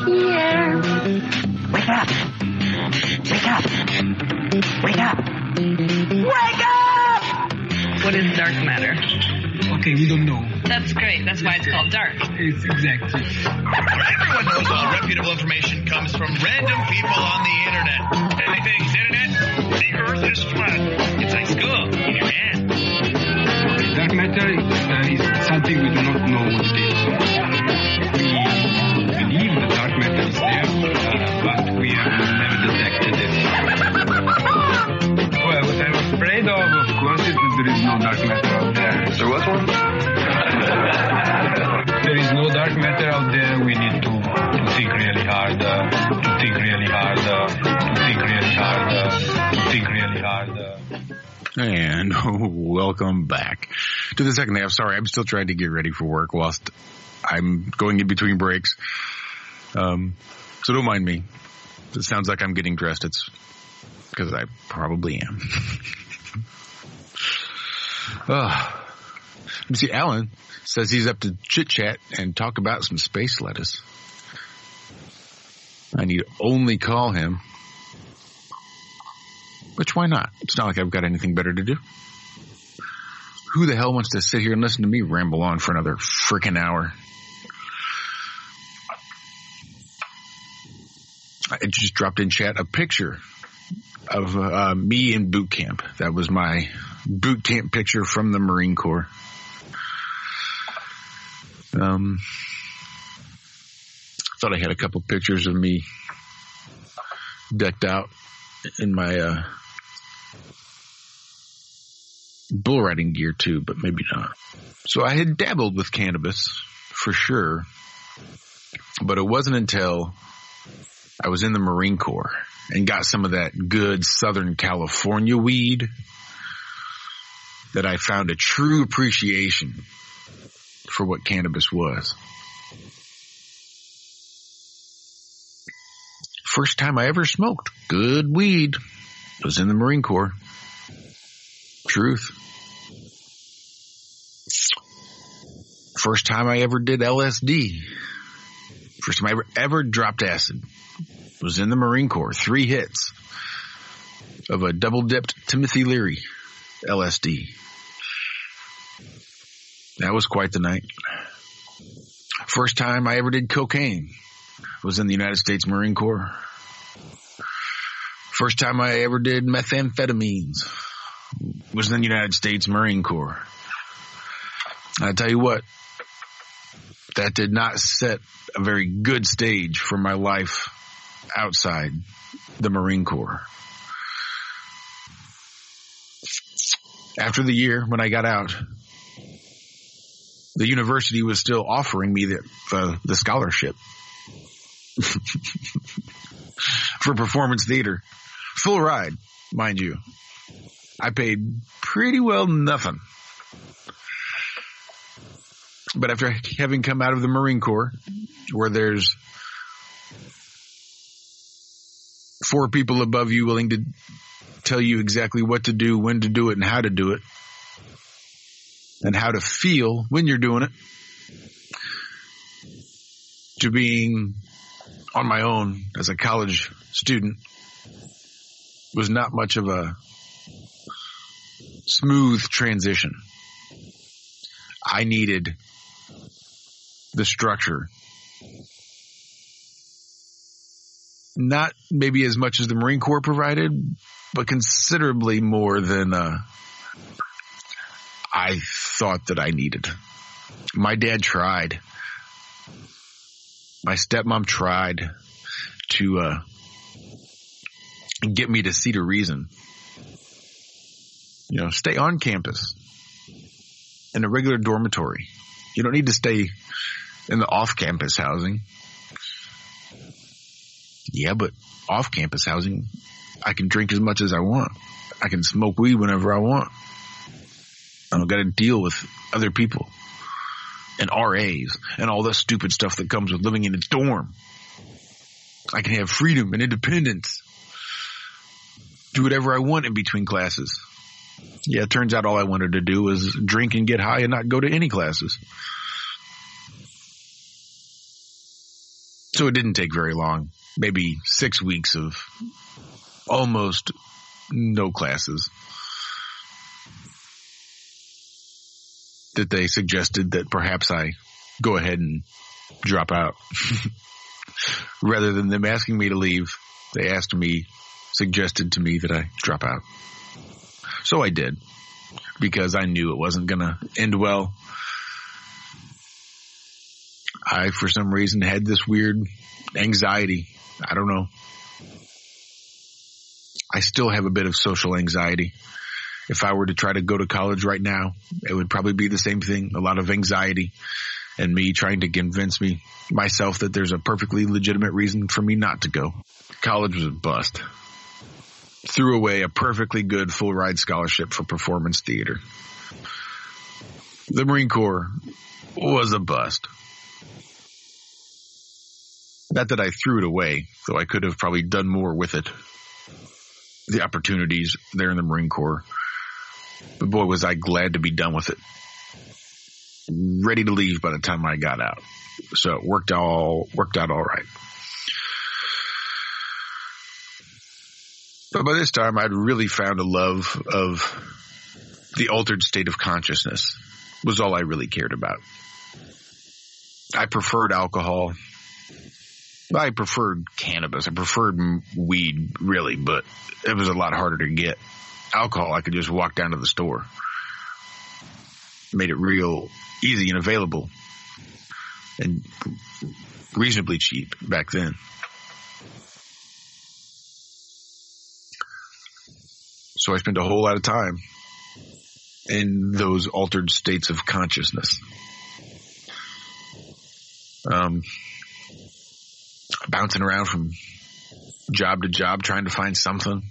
Here. Wake up. Wake up. Wake up. Wake up! What is dark matter? Okay, we don't know. That's great. That's why it's called dark. It's exactly. Everyone knows all reputable information comes from random people on the internet. Everything's internet. The earth is flat. It's like school in your hand. Okay, dark matter is something we do not know what it is. We believe the dark matter is there, but we have never detected it. Well, what I'm afraid of course, is that there is no dark matter out there. There was one? There is no dark matter out there. We need to think really hard, to think really hard, to think really hard, to think really hard. And welcome back to the second half. Sorry, I'm still trying to get ready for work whilst I'm going in between breaks. So don't mind me. If it sounds like I'm getting dressed, it's because I probably am. You see, Alan says he's up to chit-chat and talk about some space lettuce. I need to only call him. Which, why not? It's not like I've got anything better to do. Who the hell wants to sit here and listen to me ramble on for another frickin' hour? I just dropped in chat a picture of me in boot camp. That was my boot camp picture from the Marine Corps. Thought I had a couple pictures of me decked out in my bull riding gear too, but maybe not. So I had dabbled with cannabis for sure, but it wasn't until I was in the Marine Corps and got some of that good Southern California weed that I found a true appreciation for what cannabis was. First time I ever smoked good weed was in the Marine Corps. Truth. First time I ever did LSD. First time I ever dropped acid was in the Marine Corps. 3 hits of a double-dipped Timothy Leary LSD. That was quite the night. First time I ever did cocaine was in the United States Marine Corps. First time I ever did methamphetamines was in the United States Marine Corps. I tell you what, that did not set a very good stage for my life outside the Marine Corps. After the year, when I got out, the university was still offering me the scholarship for performance theater. Full ride, mind you. I paid pretty well nothing. But after having come out of the Marine Corps, where there's 4 people above you willing to tell you exactly what to do, when to do it, and how to do it, and how to feel when you're doing it, to being on my own as a college student was not much of a smooth transition. I needed the structure. Not maybe as much as the Marine Corps provided, but considerably more than I thought that I needed. My dad tried. My stepmom tried to get me to see to reason. You know, stay on campus in a regular dormitory. You don't need to stay in the off-campus housing. Yeah, but off-campus housing, I can drink as much as I want. I can smoke weed whenever I want. I don't got to deal with other people and RAs and all that stupid stuff that comes with living in a dorm. I can have freedom and independence. Do whatever I want in between classes. Yeah, it turns out all I wanted to do was drink and get high and not go to any classes. So it didn't take very long. Maybe 6 weeks of almost no classes that they suggested that perhaps I go ahead and drop out. Rather than them asking me to leave, they suggested to me that I drop out. So I did, because I knew it wasn't going to end well. I, for some reason, had this weird anxiety. I don't know. I still have a bit of social anxiety. If I were to try to go to college right now, it would probably be the same thing. A lot of anxiety and me trying to convince myself that there's a perfectly legitimate reason for me not to go. College was a bust. Threw away a perfectly good full ride scholarship for performance theater. The Marine Corps was a bust. Not that I threw it away, though I could have probably done more with it. The opportunities there in the Marine Corps. But boy, was I glad to be done with it. Ready to leave by the time I got out. So it worked out all right. But by this time, I'd really found a love of the altered state of consciousness. Was all I really cared about. I preferred alcohol. I preferred cannabis. I preferred weed, really, but it was a lot harder to get. Alcohol, I could just walk down to the store. Made it real easy and available. And reasonably cheap back then. So I spent a whole lot of time in those altered states of consciousness. Bouncing around from job to job, trying to find something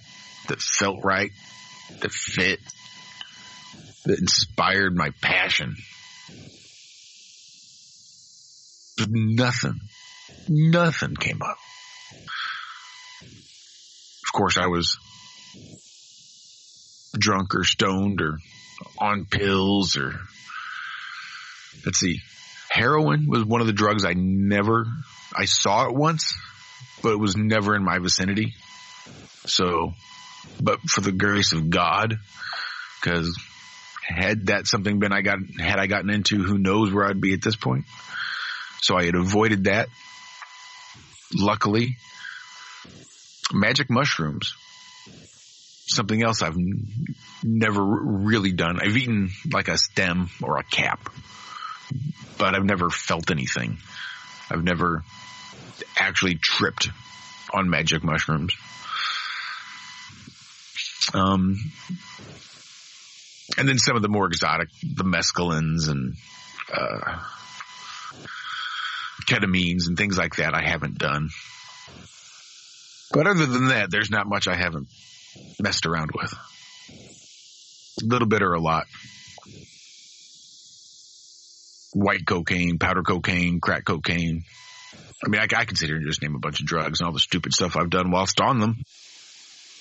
that felt right, that fit, that inspired my passion. But nothing came up. Of course, I was drunk or stoned or on pills or, let's see, heroin was one of the drugs I saw it once, but it was never in my vicinity. So, but for the grace of God, because had that something been had I gotten into, who knows where I'd be at this point. So I had avoided that. Luckily, magic mushrooms. Something else I've never really done. I've eaten like a stem or a cap, but I've never felt anything. I've never actually tripped on magic mushrooms. And then some of the more exotic, the mescalines and ketamines and things like that I haven't done. But other than that, there's not much I haven't messed around with. A little bit or a lot. White cocaine, powder cocaine, crack cocaine. I mean, I can sit here and just name a bunch of drugs and all the stupid stuff I've done whilst on them.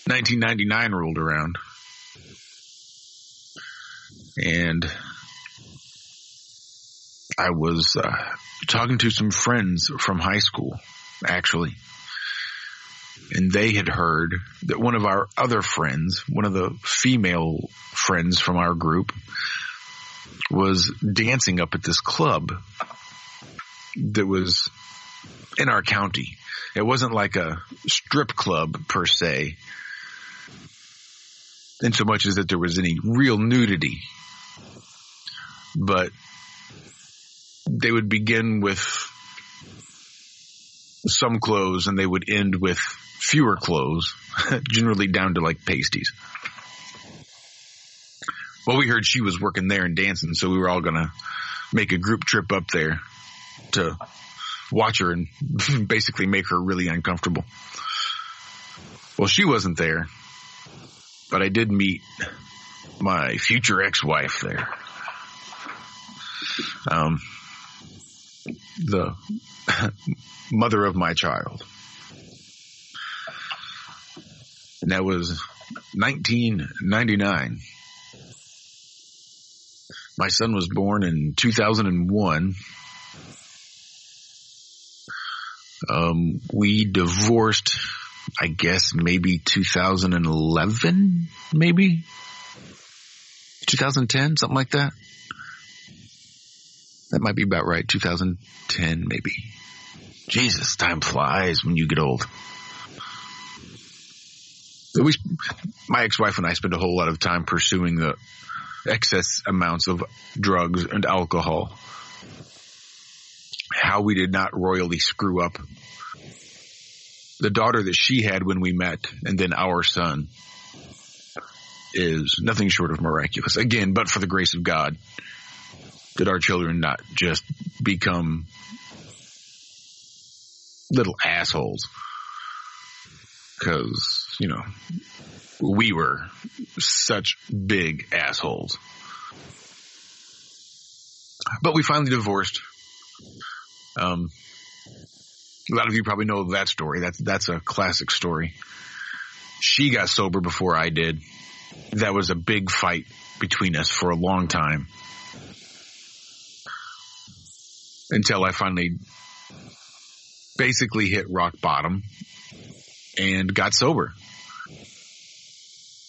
1999 rolled around. And I was talking to some friends from high school, actually. And they had heard that one of our other friends, one of the female friends from our group, was dancing up at this club that was in our county. It wasn't like a strip club per se, in so much as that there was any real nudity. But they would begin with some clothes and they would end with fewer clothes, generally down to like pasties. Well, we heard she was working there and dancing, so we were all going to make a group trip up there to watch her and basically make her really uncomfortable. Well, she wasn't there, but I did meet my future ex-wife there. The mother of my child. And that was 1999. My son was born in 2001. We divorced, I guess, maybe 2011, maybe 2010, something like that. That might be about right. 2010, maybe. Jesus, time flies when you get old. My ex-wife and I spent a whole lot of time pursuing the excess amounts of drugs and alcohol. How we did not royally screw up the daughter that she had when we met, and then our son, is nothing short of miraculous. Again, but for the grace of God, did our children not just become little assholes. Because, you know, we were such big assholes. But we finally divorced. A lot of you probably know that story. That's a classic story. She got sober before I did. That was a big fight between us for a long time. Until I finally basically hit rock bottom and got sober.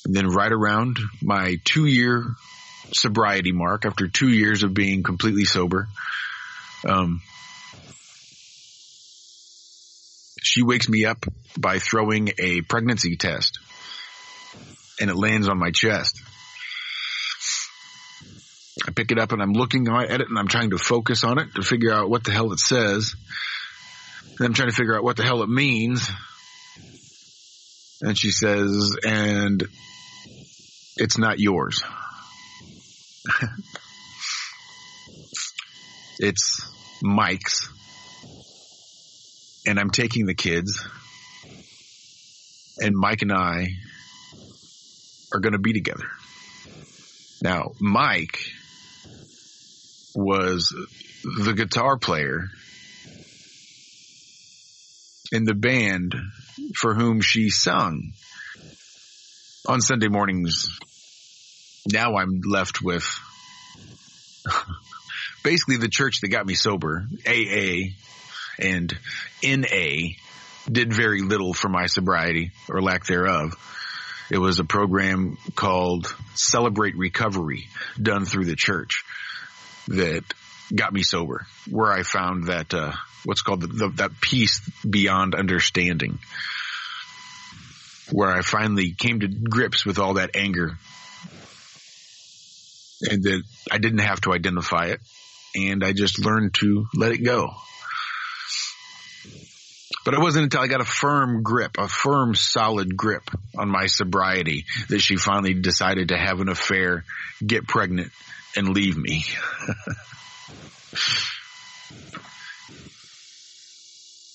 And then right around my 2-year sobriety mark, after 2 years of being completely sober, she wakes me up by throwing a pregnancy test, and it lands on my chest. I pick it up and I'm looking at it and I'm trying to focus on it to figure out what the hell it says. And I'm trying to figure out what the hell it means. And she says, and it's not yours. It's Mike's. And I'm taking the kids. And Mike and I are going to be together. Now, Mike was the guitar player in the band for whom she sung on Sunday mornings. Now I'm left with basically the church that got me sober. AA and NA did very little for my sobriety or lack thereof. It was a program called Celebrate Recovery done through the church that got me sober, where I found that what's called that peace beyond understanding, where I finally came to grips with all that anger and that I didn't have to identify it, and I just learned to let it go. But it wasn't until I got a firm, solid grip on my sobriety that she finally decided to have an affair, get pregnant, and leave me.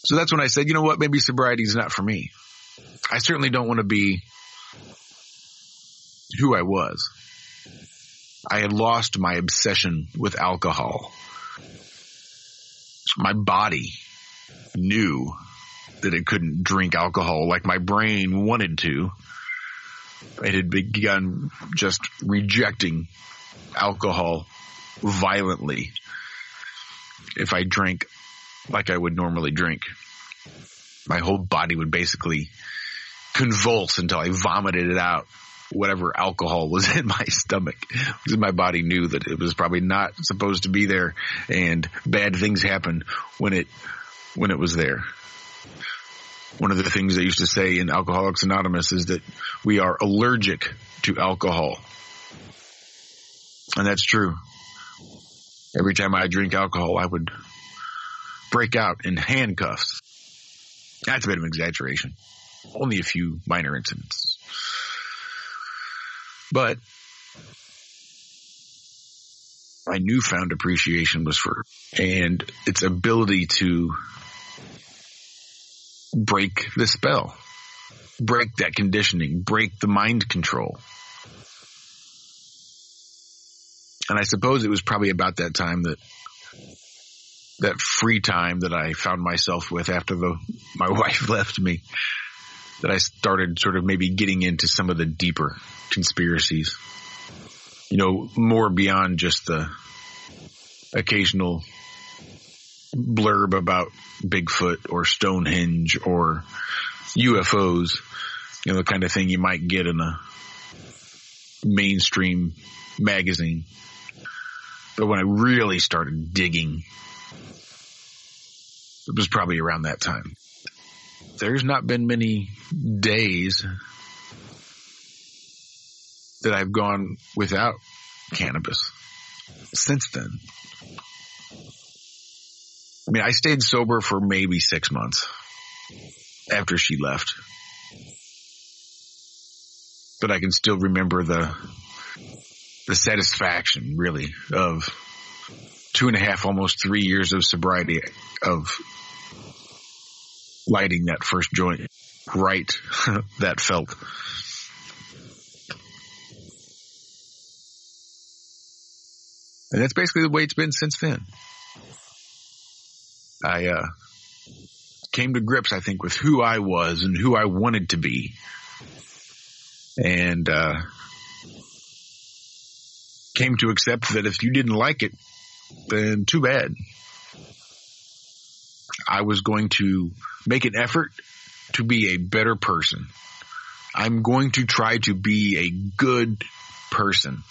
So that's when I said, you know what, maybe sobriety is not for me. I certainly don't want to be who I was. I had lost my obsession with alcohol. My body knew that it couldn't drink alcohol like my brain wanted to. It had begun just rejecting alcohol violently if I drank like I would normally drink. My whole body would basically convulse until I vomited it out, whatever alcohol was in my stomach, because my body knew that it was probably not supposed to be there, and bad things happen when it was there. One of the things they used to say in Alcoholics Anonymous is that we are allergic to alcohol. And that's true. Every time I drink alcohol, I would break out in handcuffs. That's a bit of an exaggeration. Only a few minor incidents. But my newfound appreciation was for, and its ability to break the spell, break that conditioning, break the mind control. And I suppose it was probably about that time that free time that I found myself with after my wife left me, that I started sort of maybe getting into some of the deeper conspiracies, more beyond just the occasional blurb about Bigfoot or Stonehenge or UFOs, the kind of thing you might get in a mainstream magazine. But when I really started digging, it was probably around that time. There's not been many days that I've gone without cannabis since then. I mean, I stayed sober for maybe 6 months after she left. But I can still remember the satisfaction, really, of 2.5, almost 3 years of sobriety, of lighting that first joint. Right, that felt. And that's basically the way it's been since then. I came to grips, I think, with who I was and who I wanted to be. And came to accept that if you didn't like it, then too bad. I was going to make an effort to be a better person. I'm going to try to be a good person,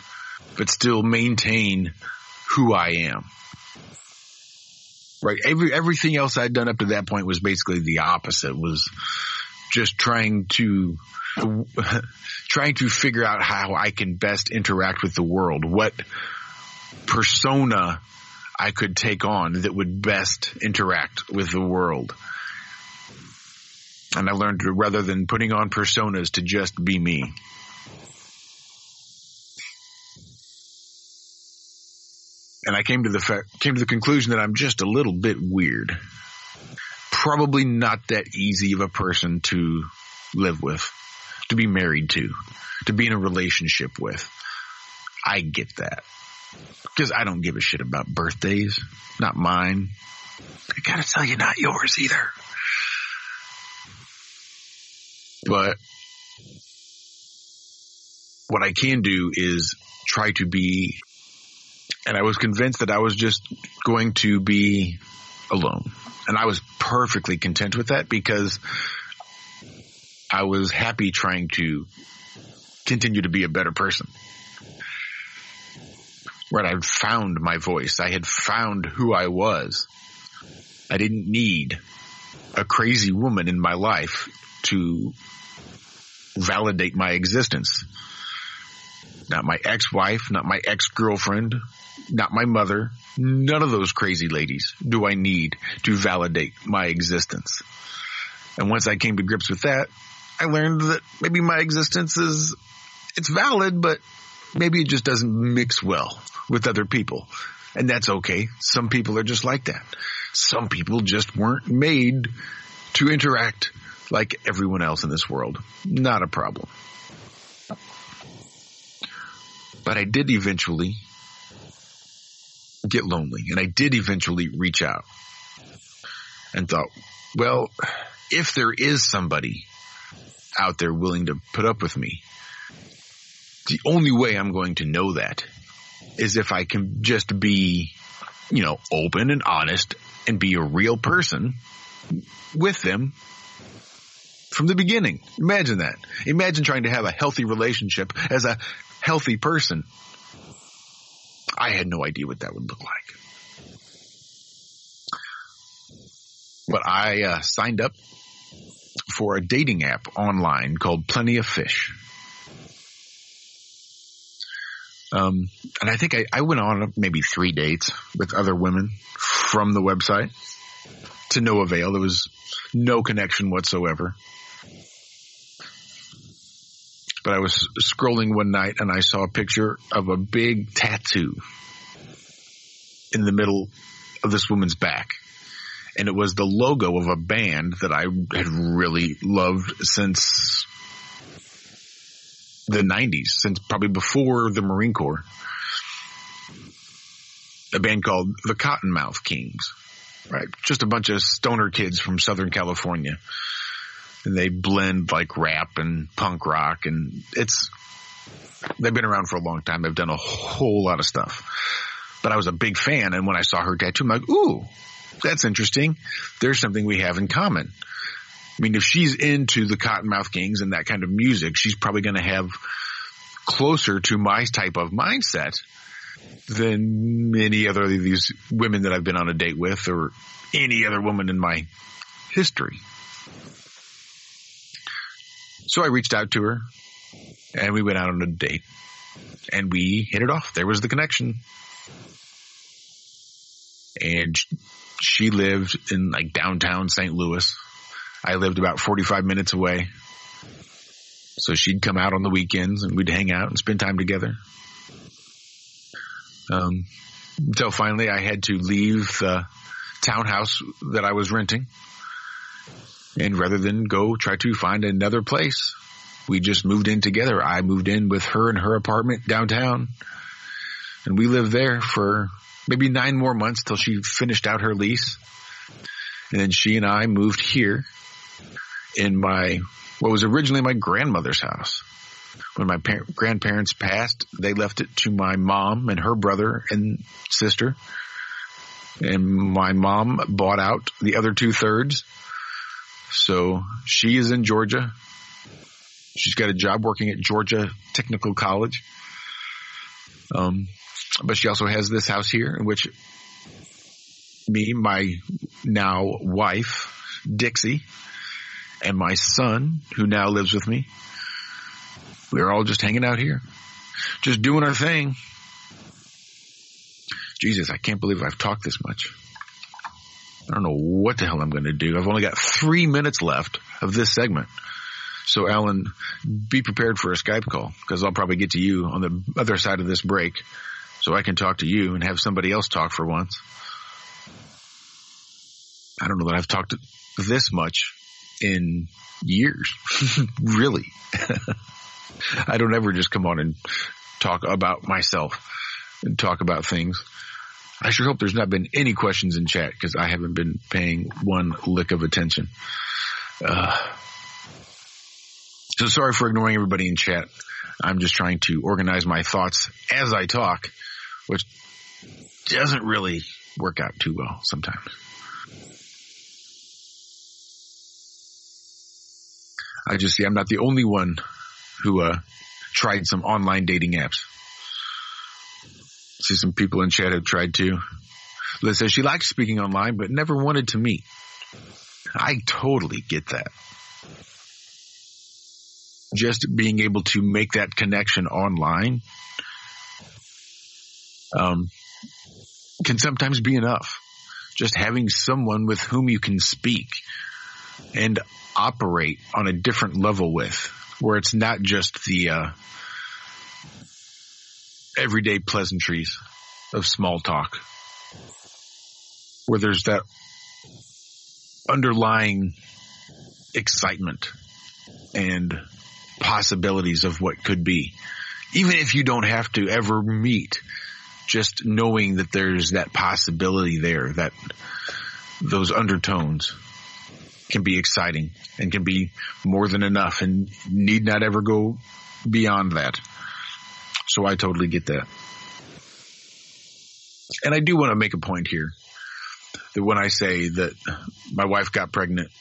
but still maintain who I am. Right? Everything else I'd done up to that point was basically the opposite, was just trying to figure out how I can best interact with the world, what persona I could take on that would best interact with the world. And I learned, rather than putting on personas, to just be me. And I came to the conclusion that I'm just a little bit weird. Probably not that easy of a person to live with, to be married to be in a relationship with. I get that. Because I don't give a shit about birthdays. Not mine. I gotta tell you, not yours either. But what I can do is try to be, and I was convinced that I was just going to be alone. And I was perfectly content with that, because I was happy trying to continue to be a better person. Right, I'd found my voice. I had found who I was. I didn't need a crazy woman in my life to validate my existence. Not my ex-wife, not my ex-girlfriend, not my mother. None of those crazy ladies do I need to validate my existence. And once I came to grips with that, I learned that maybe my existence it's valid, but maybe it just doesn't mix well with other people. And that's okay. Some people are just like that. Some people just weren't made to interact like everyone else in this world. Not a problem. But I did eventually get lonely, and I did eventually reach out and thought, well, if there is somebody out there willing to put up with me, the only way I'm going to know that is if I can just be, open and honest and be a real person with them from the beginning. Imagine that. Imagine trying to have a healthy relationship as a healthy person. I had no idea what that would look like. But I signed up for a dating app online called Plenty of Fish. And I think I went on maybe 3 dates with other women from the website to no avail. There was no connection whatsoever. But I was scrolling one night and I saw a picture of a big tattoo in the middle of this woman's back. And it was the logo of a band that I had really loved since the 90s, since probably before the Marine Corps. A band called the Cottonmouth Kings, right? Just a bunch of stoner kids from Southern California. And they blend like rap and punk rock, and they've been around for a long time. They've done a whole lot of stuff. But I was a big fan, and when I saw her tattoo, I'm like, ooh, that's interesting. There's something we have in common. I mean, if she's into the Cottonmouth Kings and that kind of music, she's probably going to have closer to my type of mindset than many other of these women that I've been on a date with or any other woman in my history. So I reached out to her and we went out on a date and we hit it off. There was the connection. And she lived in like downtown St. Louis. I lived about 45 minutes away. So she'd come out on the weekends and we'd hang out and spend time together. Until finally I had to leave the townhouse that I was renting. And rather than go try to find another place, we just moved in together. I moved in with her in her apartment downtown. And we lived there for maybe 9 more months till she finished out her lease. And then she and I moved here in what was originally my grandmother's house. When my grandparents passed, they left it to my mom and her brother and sister. And my mom bought out the other 2/3. So she is in Georgia. She's got a job working at Georgia Technical College. But she also has this house here in which me, my now wife, Dixie, and my son, who now lives with me, we're all just hanging out here, just doing our thing. Jesus, I can't believe I've talked this much. I don't know what the hell I'm going to do. I've only got 3 minutes left of this segment. So, Alan, be prepared for a Skype call because I'll probably get to you on the other side of this break so I can talk to you and have somebody else talk for once. I don't know that I've talked this much in years, really. I don't ever just come on and talk about myself and talk about things. I sure hope there's not been any questions in chat because I haven't been paying one lick of attention. So sorry for ignoring everybody in chat. I'm just trying to organize my thoughts as I talk, which doesn't really work out too well sometimes. I just see I'm not the only one who tried some online dating apps. See some people in chat have tried too. Liz says she likes speaking online but never wanted to meet. I totally get that. Just being able to make that connection online can sometimes be enough. Just having someone with whom you can speak and operate on a different level with, where it's not just the everyday pleasantries of small talk, where there's that underlying excitement and possibilities of what could be. Even if you don't have to ever meet, just knowing that there's that possibility there, that those undertones can be exciting and can be more than enough and need not ever go beyond that. So I totally get that. And I do want to make a point here that when I say that my wife got pregnant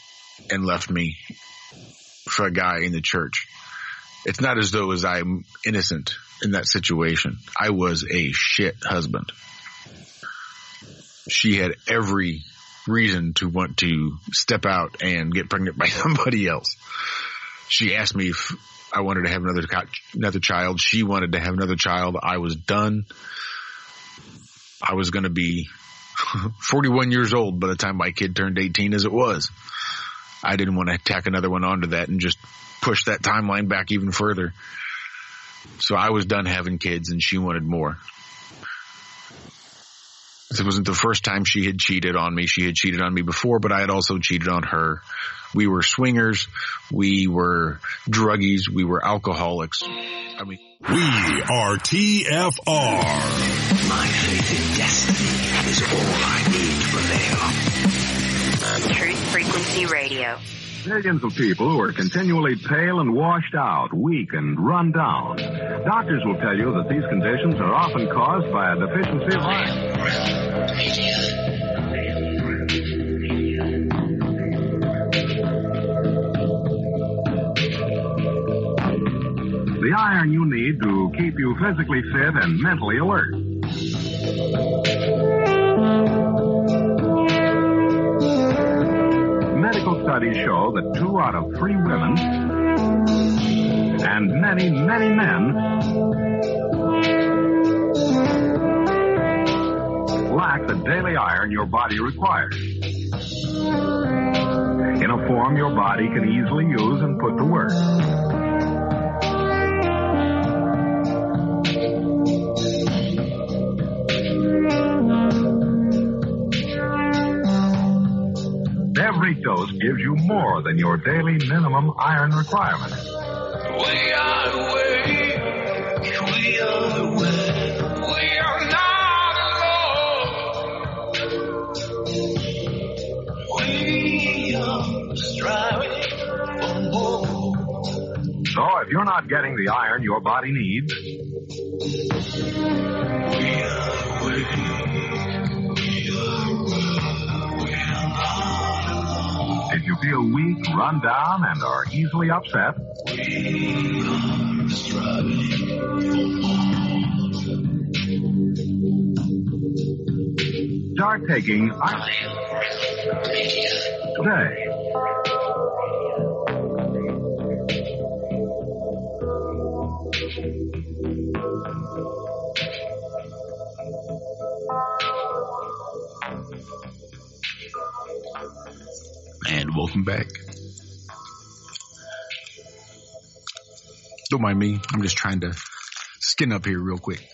and left me for a guy in the church, it's not as though as I'm innocent in that situation. I was a shit husband. She had every reason to want to step out and get pregnant by somebody else. She asked me if I wanted to have another child. She wanted to have another child. I was done. I was going to be 41 years old by the time my kid turned 18 as it was. I didn't want to tack another one onto that and just push that timeline back even further. So I was done having kids and she wanted more. It wasn't the first time she had cheated on me. She had cheated on me before, but I had also cheated on her. We were swingers. We were druggies. We were alcoholics. I mean, We are TFR. My faith in destiny is all I need to prevail. Truth Frequency Radio. Millions of people who are continually pale and washed out, weak and run down. Doctors will tell you that these conditions are often caused by a deficiency of iron. The iron you need to keep you physically fit and mentally alert. Medical studies show that 2 out of 3 women and many, many men lack the daily iron your body requires. In a form your body can easily use and put to work. Every dose gives you more than your daily minimum iron requirement. We are the way. We are the way. We are not alone. We are striving for more. So if you're not getting the iron your body needs, We are the way. if you feel weak, run down, and are easily upset, start taking iron today. and welcome back. Don't mind me. I'm just trying to skin up here real quick.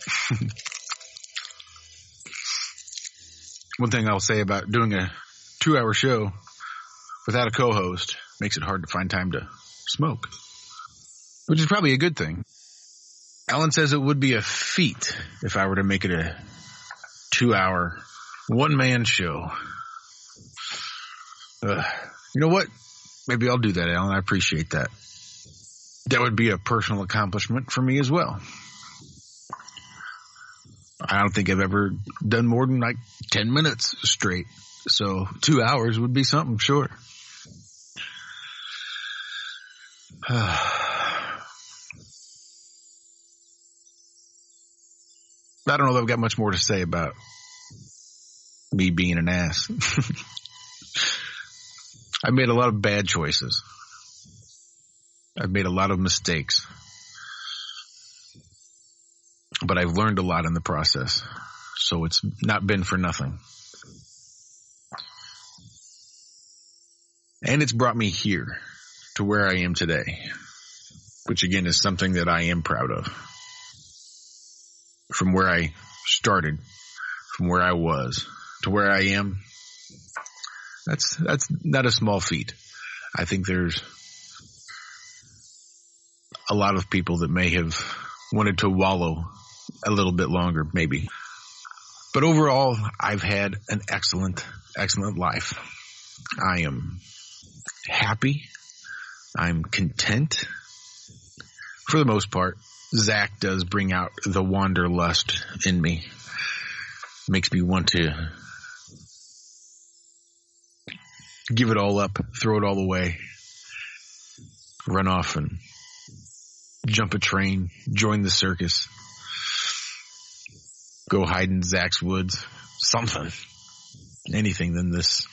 One thing I'll say about doing a 2-hour show without a co-host makes it hard to find time to smoke, which is probably a good thing. Alan says it would be a feat if I were to make it a 2-hour one-man show. You know what? Maybe I'll do that, Alan. I appreciate that. That would be a personal accomplishment for me as well. I don't think I've ever done more than like 10 minutes straight. So 2 hours would be something, sure. I don't know that I've got much more to say about me being an ass. I made a lot of bad choices. I've made a lot of mistakes. But I've learned a lot in the process. So it's not been for nothing. And it's brought me here to where I am today, which again is something that I am proud of. From where I started, from where I was to where I am, that's not a small feat. I think there's a lot of people that may have wanted to wallow a little bit longer, maybe. But overall, I've had an excellent life. I am happy. I'm content. For the most part, Zach does bring out the wanderlust in me. Makes me want to give it all up, throw it all away, run off and jump a train, join the circus, go hide in Zach's woods, something, anything than this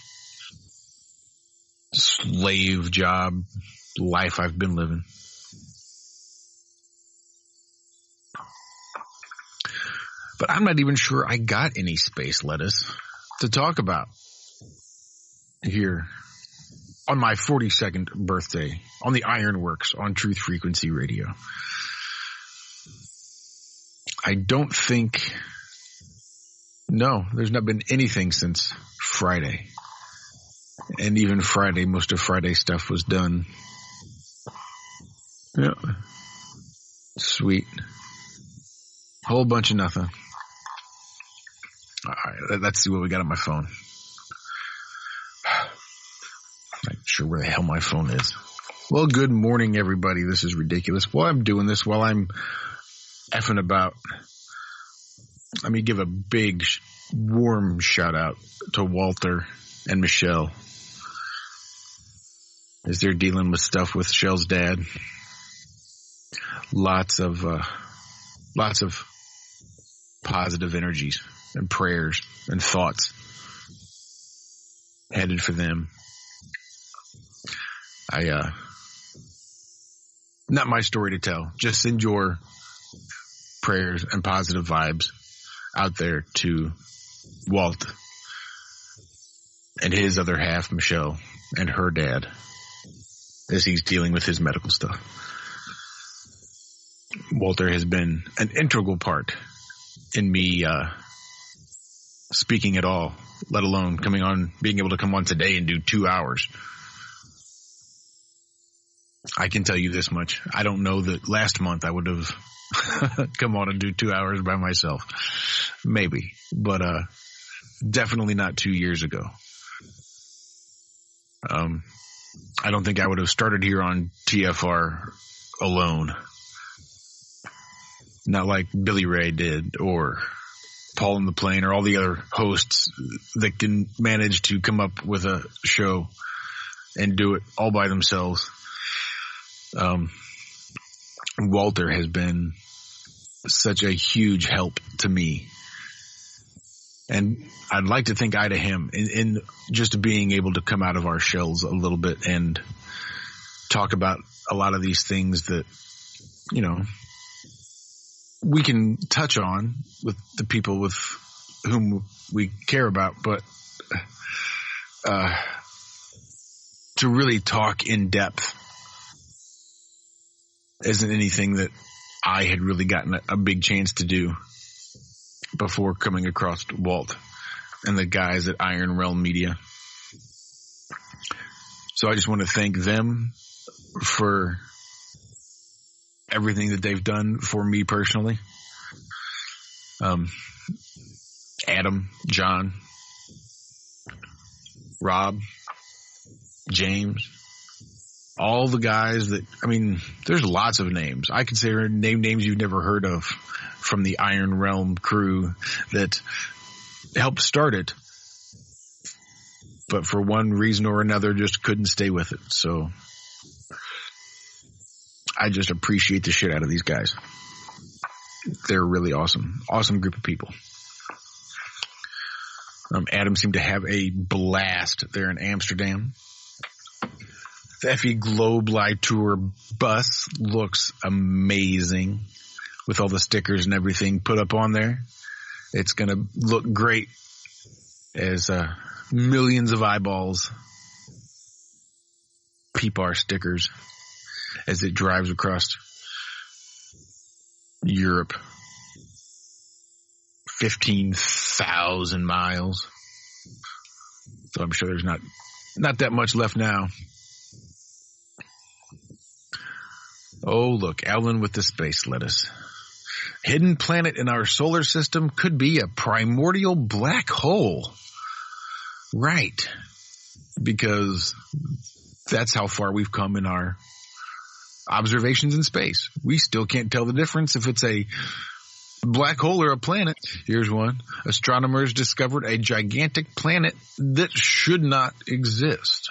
slave job life I've been living. But I'm not even sure I got any space lettuce to talk about here on my 42nd birthday on the Ironworx on Truth Frequency Radio. I don't think, no, there's not been anything since Friday. And even Friday, most of Friday stuff was done. Yeah. Sweet. Whole bunch of nothing. All right, let's see what we got on my phone. Not sure where the hell my phone is. Well, good morning, everybody. This is ridiculous. While I'm doing this, while I'm effing about, let me give a big, warm shout out to Walter and Michelle as they're dealing with stuff with Michelle's dad. Lots of positive energies and prayers and thoughts headed for them. Not my story to tell. Just send your prayers and positive vibes out there to Walt and his other half, Michelle, and her dad, as he's dealing with his medical stuff. Walter has been an integral part in me speaking at all, let alone being able to come on today and do 2 hours. I can tell you this much. I don't know that last month I would have come on and do 2 hours by myself. Maybe. But definitely not 2 years ago. I don't think I would have started here on TFR alone. Not like Billy Ray did or Paul and the Plane or all the other hosts that can manage to come up with a show and do it all by themselves. Walter has been such a huge help to me. And I'd like to think I to him in just being able to come out of our shells a little bit and talk about a lot of these things that, you know, we can touch on with the people with whom we care about, but to really talk in depth isn't anything that I had really gotten a big chance to do before coming across Walt and the guys at Iron Realm Media. So I just want to thank them for everything that they've done for me personally. Adam, John, Rob, James, all the guys that, I mean, there's lots of names. I could say names you've never heard of from the Iron Realm crew that helped start it, but for one reason or another just couldn't stay with it. So I just appreciate the shit out of these guys. They're really awesome. Awesome group of people. Adam seemed to have a blast there in Amsterdam. The FE Globe Light Tour bus looks amazing with all the stickers and everything put up on there. It's going to look great as millions of eyeballs PPAR stickers as it drives across Europe. 15,000 miles. So I'm sure there's not that much left now. Oh, look, Alan with the space lettuce. Hidden planet in our solar system could be a primordial black hole. Right. Because that's how far we've come in our observations in space. We still can't tell the difference if it's a black hole or a planet. Here's one. Astronomers discovered a gigantic planet that should not exist.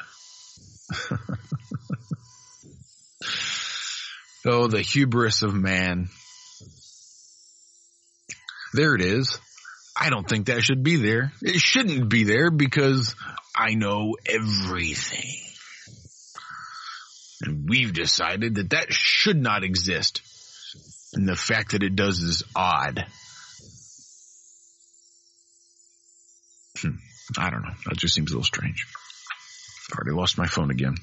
Oh, the hubris of man. There it is. I don't think that should be there. It shouldn't be there because I know everything. And we've decided that that should not exist. And the fact that it does is odd. I don't know. That just seems a little strange. I've already lost my phone again.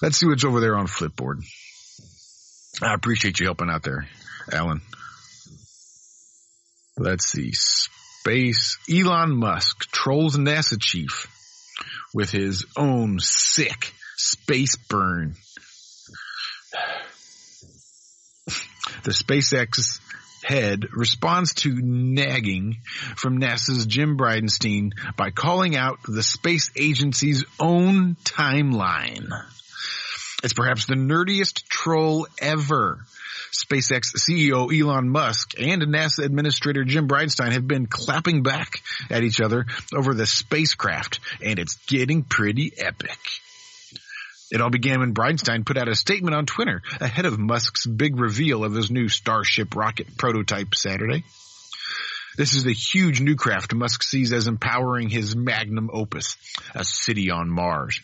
Let's see what's over there on Flipboard. I appreciate you helping out there, Alan. Let's see. Space. Elon Musk trolls NASA chief with his own sick space burn. The SpaceX head responds to nagging from NASA's Jim Bridenstine by calling out the space agency's own timeline. It's perhaps the nerdiest troll ever. SpaceX CEO Elon Musk and NASA Administrator Jim Bridenstine have been clapping back at each other over the spacecraft, and it's getting pretty epic. It all began when Bridenstine put out a statement on Twitter ahead of Musk's big reveal of his new Starship rocket prototype Saturday. This is the huge new craft Musk sees as empowering his magnum opus, a city on Mars.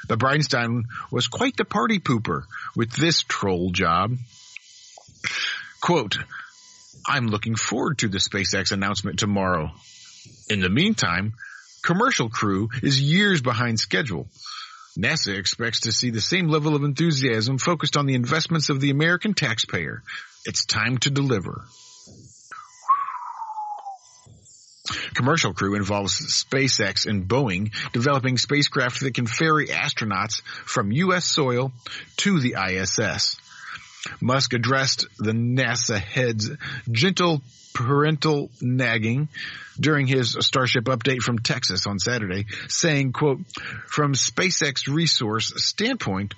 But Bridenstine was quite the party pooper with this troll job. Quote, I'm looking forward to the SpaceX announcement tomorrow. In the meantime, Commercial Crew is years behind schedule. NASA expects to see the same level of enthusiasm focused on the investments of the American taxpayer. It's time to deliver. Commercial Crew involves SpaceX and Boeing developing spacecraft that can ferry astronauts from U.S. soil to the ISS. Musk addressed the NASA head's gentle parental nagging during his Starship update from Texas on Saturday, saying, quote, from SpaceX resource standpoint,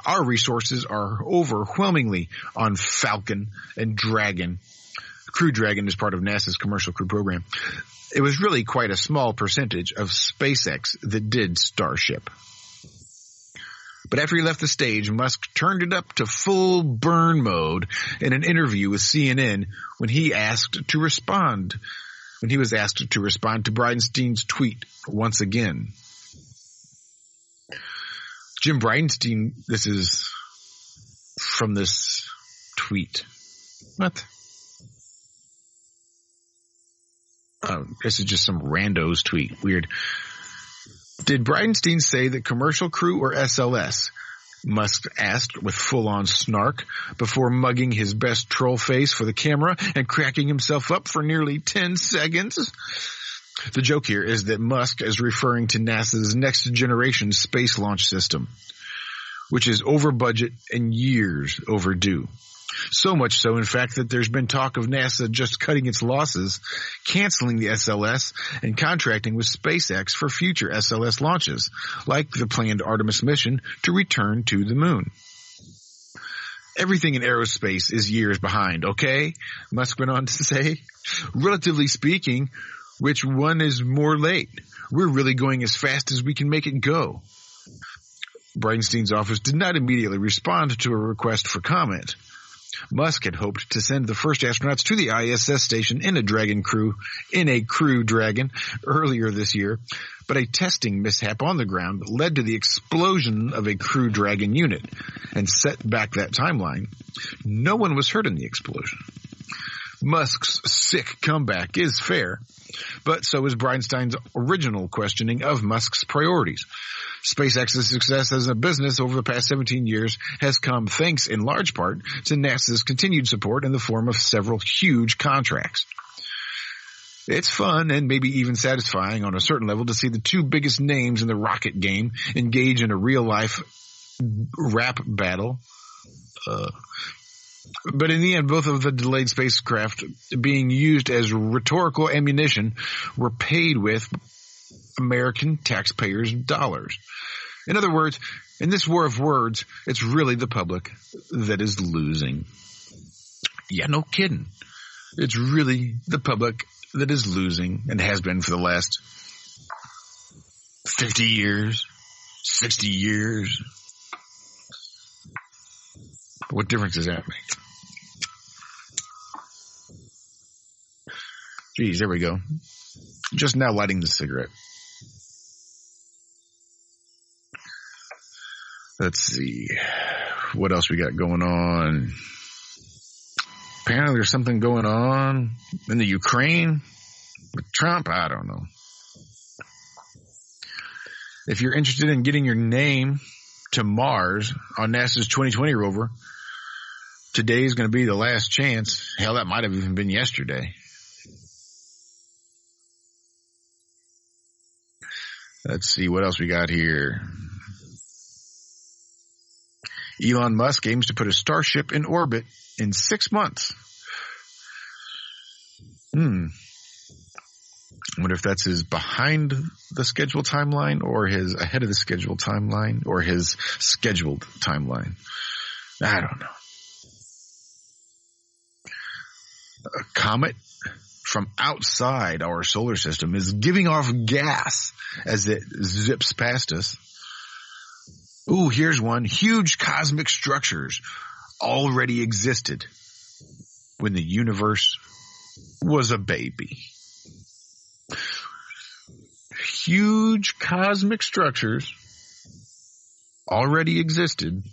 our resources are overwhelmingly on Falcon and Dragon. Crew Dragon is part of NASA's Commercial Crew program. It was really quite a small percentage of SpaceX that did Starship. But after he left the stage, Musk turned it up to full burn mode in an interview with CNN when he was asked to respond to Bridenstine's tweet once again. Jim Bridenstine, this is from this tweet. What? Oh, this is just some rando's tweet. Weird. Did Bridenstine say that Commercial Crew or SLS? Musk asked with full-on snark before mugging his best troll face for the camera and cracking himself up for nearly 10 seconds. The joke here is that Musk is referring to NASA's next-generation space launch system, which is over budget and years overdue. So much so, in fact, that there's been talk of NASA just cutting its losses, canceling the SLS, and contracting with SpaceX for future SLS launches, like the planned Artemis mission to return to the moon. Everything in aerospace is years behind, okay? Musk went on to say, relatively speaking, which one is more late? We're really going as fast as we can make it go. Bridenstine's office did not immediately respond to a request for comment. Musk had hoped to send the first astronauts to the ISS station in a Crew Dragon earlier this year, but a testing mishap on the ground led to the explosion of a Crew Dragon unit and set back that timeline. No one was hurt in the explosion. Musk's sick comeback is fair, but so is Bridenstine's original questioning of Musk's priorities. SpaceX's success as a business over the past 17 years has come thanks in large part to NASA's continued support in the form of several huge contracts. It's fun and maybe even satisfying on a certain level to see the two biggest names in the rocket game engage in a real-life rap battle. But in the end, both of the delayed spacecraft being used as rhetorical ammunition were paid with American taxpayers' dollars. In other words, in this war of words, it's really the public that is losing. Yeah, no kidding. It's really the public that is losing and has been for the last 50 years, 60 years. What difference does that make? Geez, there we go. Just now lighting the cigarette. Let's see. What else we got going on? Apparently there's something going on in the Ukraine with Trump. I don't know. If you're interested in getting your name to Mars on NASA's 2020 rover, today is going to be the last chance. Hell, that might have even been yesterday. Let's see what else we got here. Elon Musk aims to put a Starship in orbit in 6 months. I wonder if that's his behind the schedule timeline or his ahead of the schedule timeline or his scheduled timeline. I don't know. A comet from outside our solar system is giving off gas as it zips past us. Ooh, here's one. Huge cosmic structures already existed when the universe was a baby. Huge cosmic structures already existed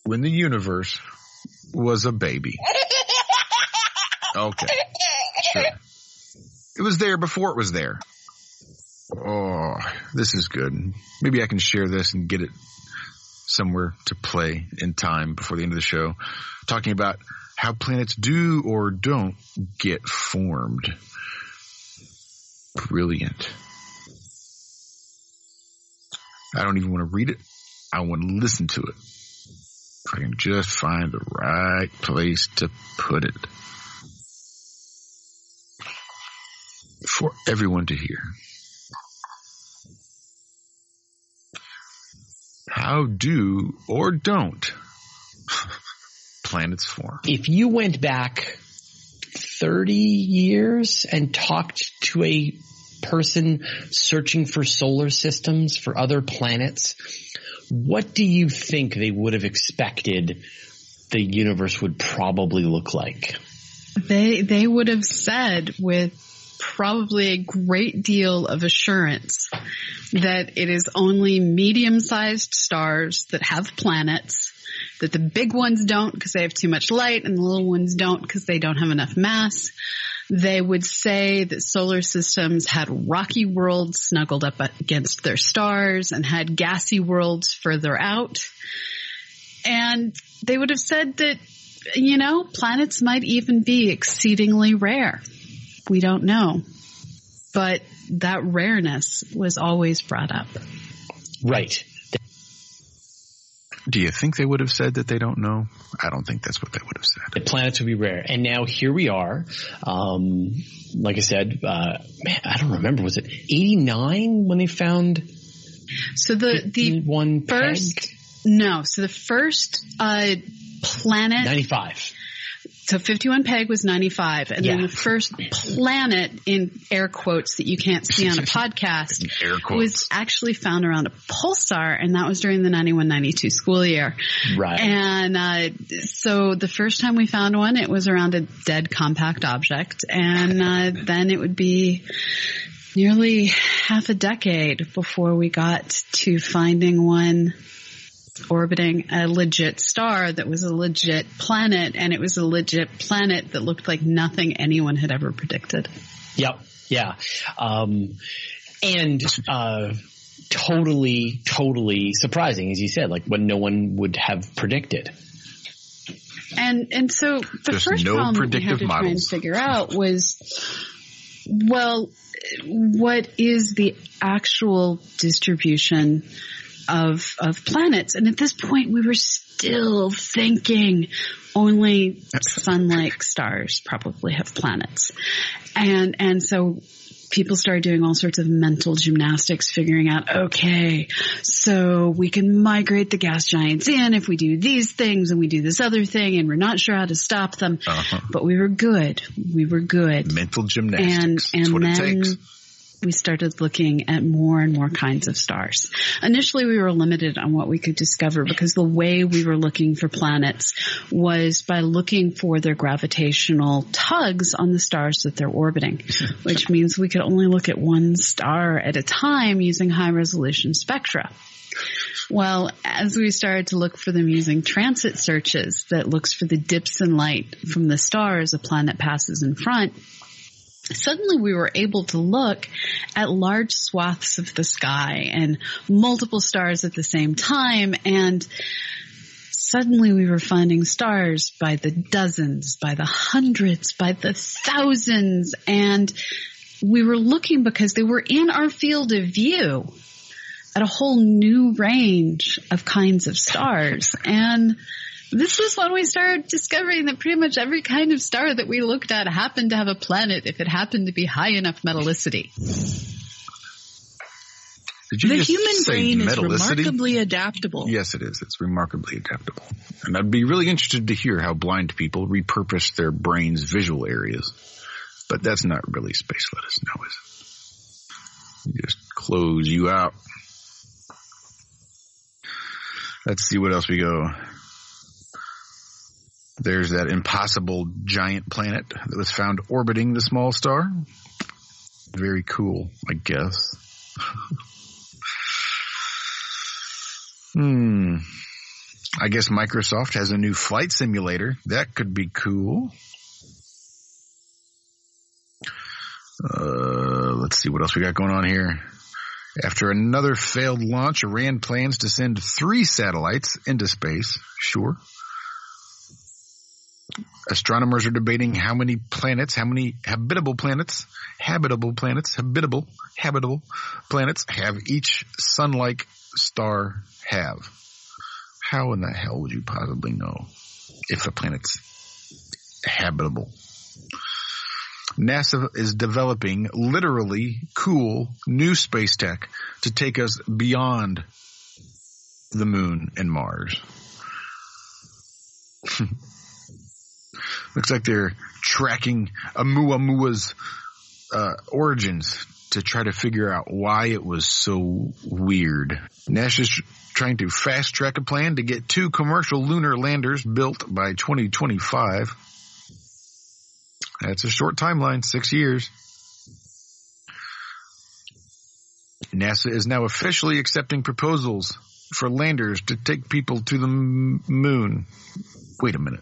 when the universe was a baby. Okay, sure. It was there before it was there. Oh, this is good. Maybe I can share this and get it somewhere to play in time before the end of the show. Talking about how planets do or don't get formed. Brilliant. I don't even want to read it. I want to listen to it. If I can just find the right place to put it. For everyone to hear. How do or don't planets form? If you went back 30 years and talked to a person searching for solar systems for other planets, what do you think they would have expected the universe would probably look like? They would have said with probably a great deal of assurance that it is only medium-sized stars that have planets, that the big ones don't because they have too much light and the little ones don't because they don't have enough mass. They would say that solar systems had rocky worlds snuggled up against their stars and had gassy worlds further out. And they would have said that, you know, planets might even be exceedingly rare. We don't know. But that rareness was always brought up. Right. Do you think they would have said that they don't know? I don't think that's what they would have said. The planets would be rare. And now here we are. Like I said, I don't remember. Was it 89 when they found so the one first peg? No. So the first planet 95. So 51 Peg was 95, and then the first planet, in air quotes that you can't see on a podcast, was actually found around a pulsar, and that was during the 91-92 school year. Right. And so the first time we found one, it was around a dead compact object, and then it would be nearly half a decade before we got to finding one orbiting a legit star that was a legit planet, and it was a legit planet that looked like nothing anyone had ever predicted. Yep. Yeah. And totally, totally surprising, as you said, like what no one would have predicted. And so the first problem that we had to try and figure out was, well, what is the actual distribution of planets? And at this point, we were still thinking only sun-like stars probably have planets. And so people started doing all sorts of mental gymnastics, figuring out, okay, so we can migrate the gas giants in if we do these things and we do this other thing, and we're not sure how to stop them. But we were good. We were good. Mental gymnastics. And that's what then it takes. we started looking at more and more kinds of stars. Initially, we were limited on what we could discover because the way we were looking for planets was by looking for their gravitational tugs on the stars that they're orbiting, which means we could only look at one star at a time using high-resolution spectra. Well, as we started to look for them using transit searches that looks for the dips in light from the star as a planet passes in front, suddenly we were able to look at large swaths of the sky and multiple stars at the same time, and suddenly we were finding stars by the dozens, by the hundreds, by the thousands, and we were looking because they were in our field of view at a whole new range of kinds of stars. And this was when we started discovering that pretty much every kind of star that we looked at happened to have a planet if it happened to be high enough metallicity. The human brain is remarkably adaptable. Yes, it is. It's remarkably adaptable. And I'd be really interested to hear how blind people repurpose their brain's visual areas. But that's not really space lettuce now, is it? You just close you out. Let's see what else we go. There's that impossible giant planet that was found orbiting the small star. Very cool, I guess. I guess Microsoft has a new flight simulator. That could be cool. Let's see what else we got going on here. After another failed launch, Iran plans to send 3 satellites into space. Sure. Astronomers are debating how many habitable planets have each sun-like star have. How in the hell would you possibly know if a planet's habitable? NASA is developing literally cool new space tech to take us beyond the moon and Mars. Looks like they're tracking Oumuamua's origins to try to figure out why it was so weird. NASA's trying to fast-track a plan to get 2 commercial lunar landers built by 2025. That's a short timeline, 6 years. NASA is now officially accepting proposals for landers to take people to the moon. Wait a minute.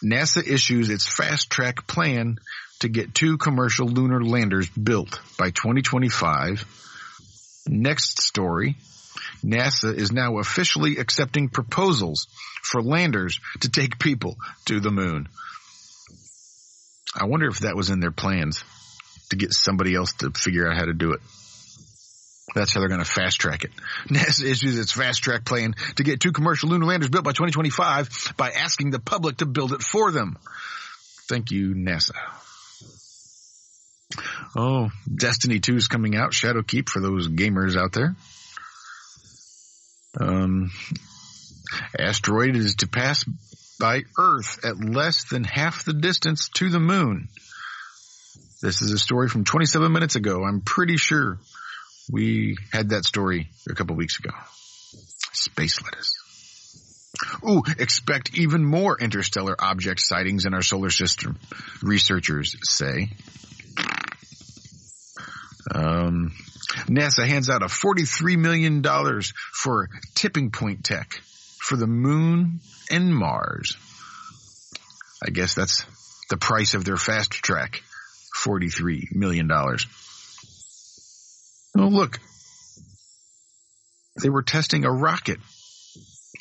NASA issues its fast-track plan to get 2 commercial lunar landers built by 2025. Next story. NASA is now officially accepting proposals for landers to take people to the moon. I wonder if that was in their plans to get somebody else to figure out how to do it. That's how they're going to fast-track it. NASA issues its fast-track plan to get 2 commercial lunar landers built by 2025 by asking the public to build it for them. Thank you, NASA. Oh, Destiny 2 is coming out. Shadowkeep for those gamers out there. Asteroid is to pass by Earth at less than half the distance to the moon. This is a story from 27 minutes ago. I'm pretty sure we had that story a couple weeks ago. Space lettuce. Ooh, expect even more interstellar object sightings in our solar system, researchers say. NASA hands out a $43 million for tipping point tech for the moon and Mars. I guess that's the price of their fast track, $43 million. Oh, look. They were testing a rocket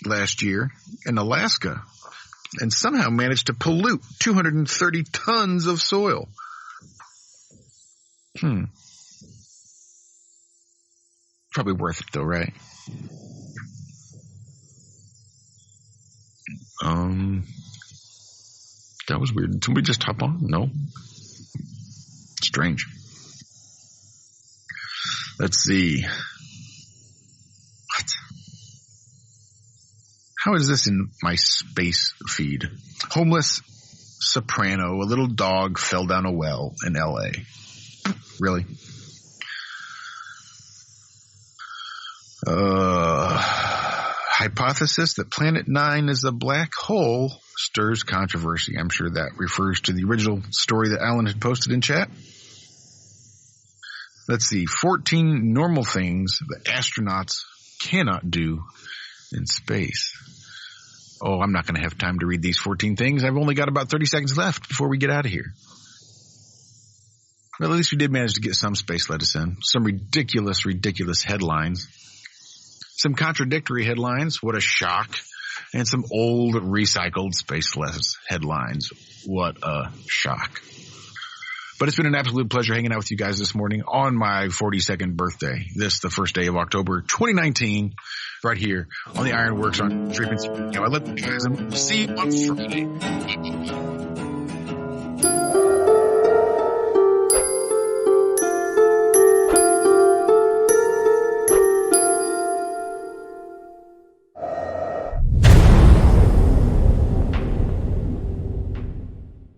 last year in Alaska and somehow managed to pollute 230 tons of soil. Probably worth it though, right? That was weird. Did somebody just hop on? No. Strange. Let's see. What? How is this in my space feed? Homeless soprano, a little dog fell down a well in L.A. Really? Hypothesis that Planet 9 is a black hole stirs controversy. I'm sure that refers to the original story that Alan had posted in chat. Let's see. 14 normal things that astronauts cannot do in space. Oh, I'm not going to have time to read these 14 things. I've only got about 30 seconds left before we get out of here. Well, at least we did manage to get some space lettuce in. Some ridiculous, ridiculous headlines. Some contradictory headlines. What a shock. And some old, recycled space lettuce headlines. What a shock. But it's been an absolute pleasure hanging out with you guys this morning on my 42nd birthday. This, the first day of October 2019, right here on the Ironworx on Frequency. I let you guys see you on Friday.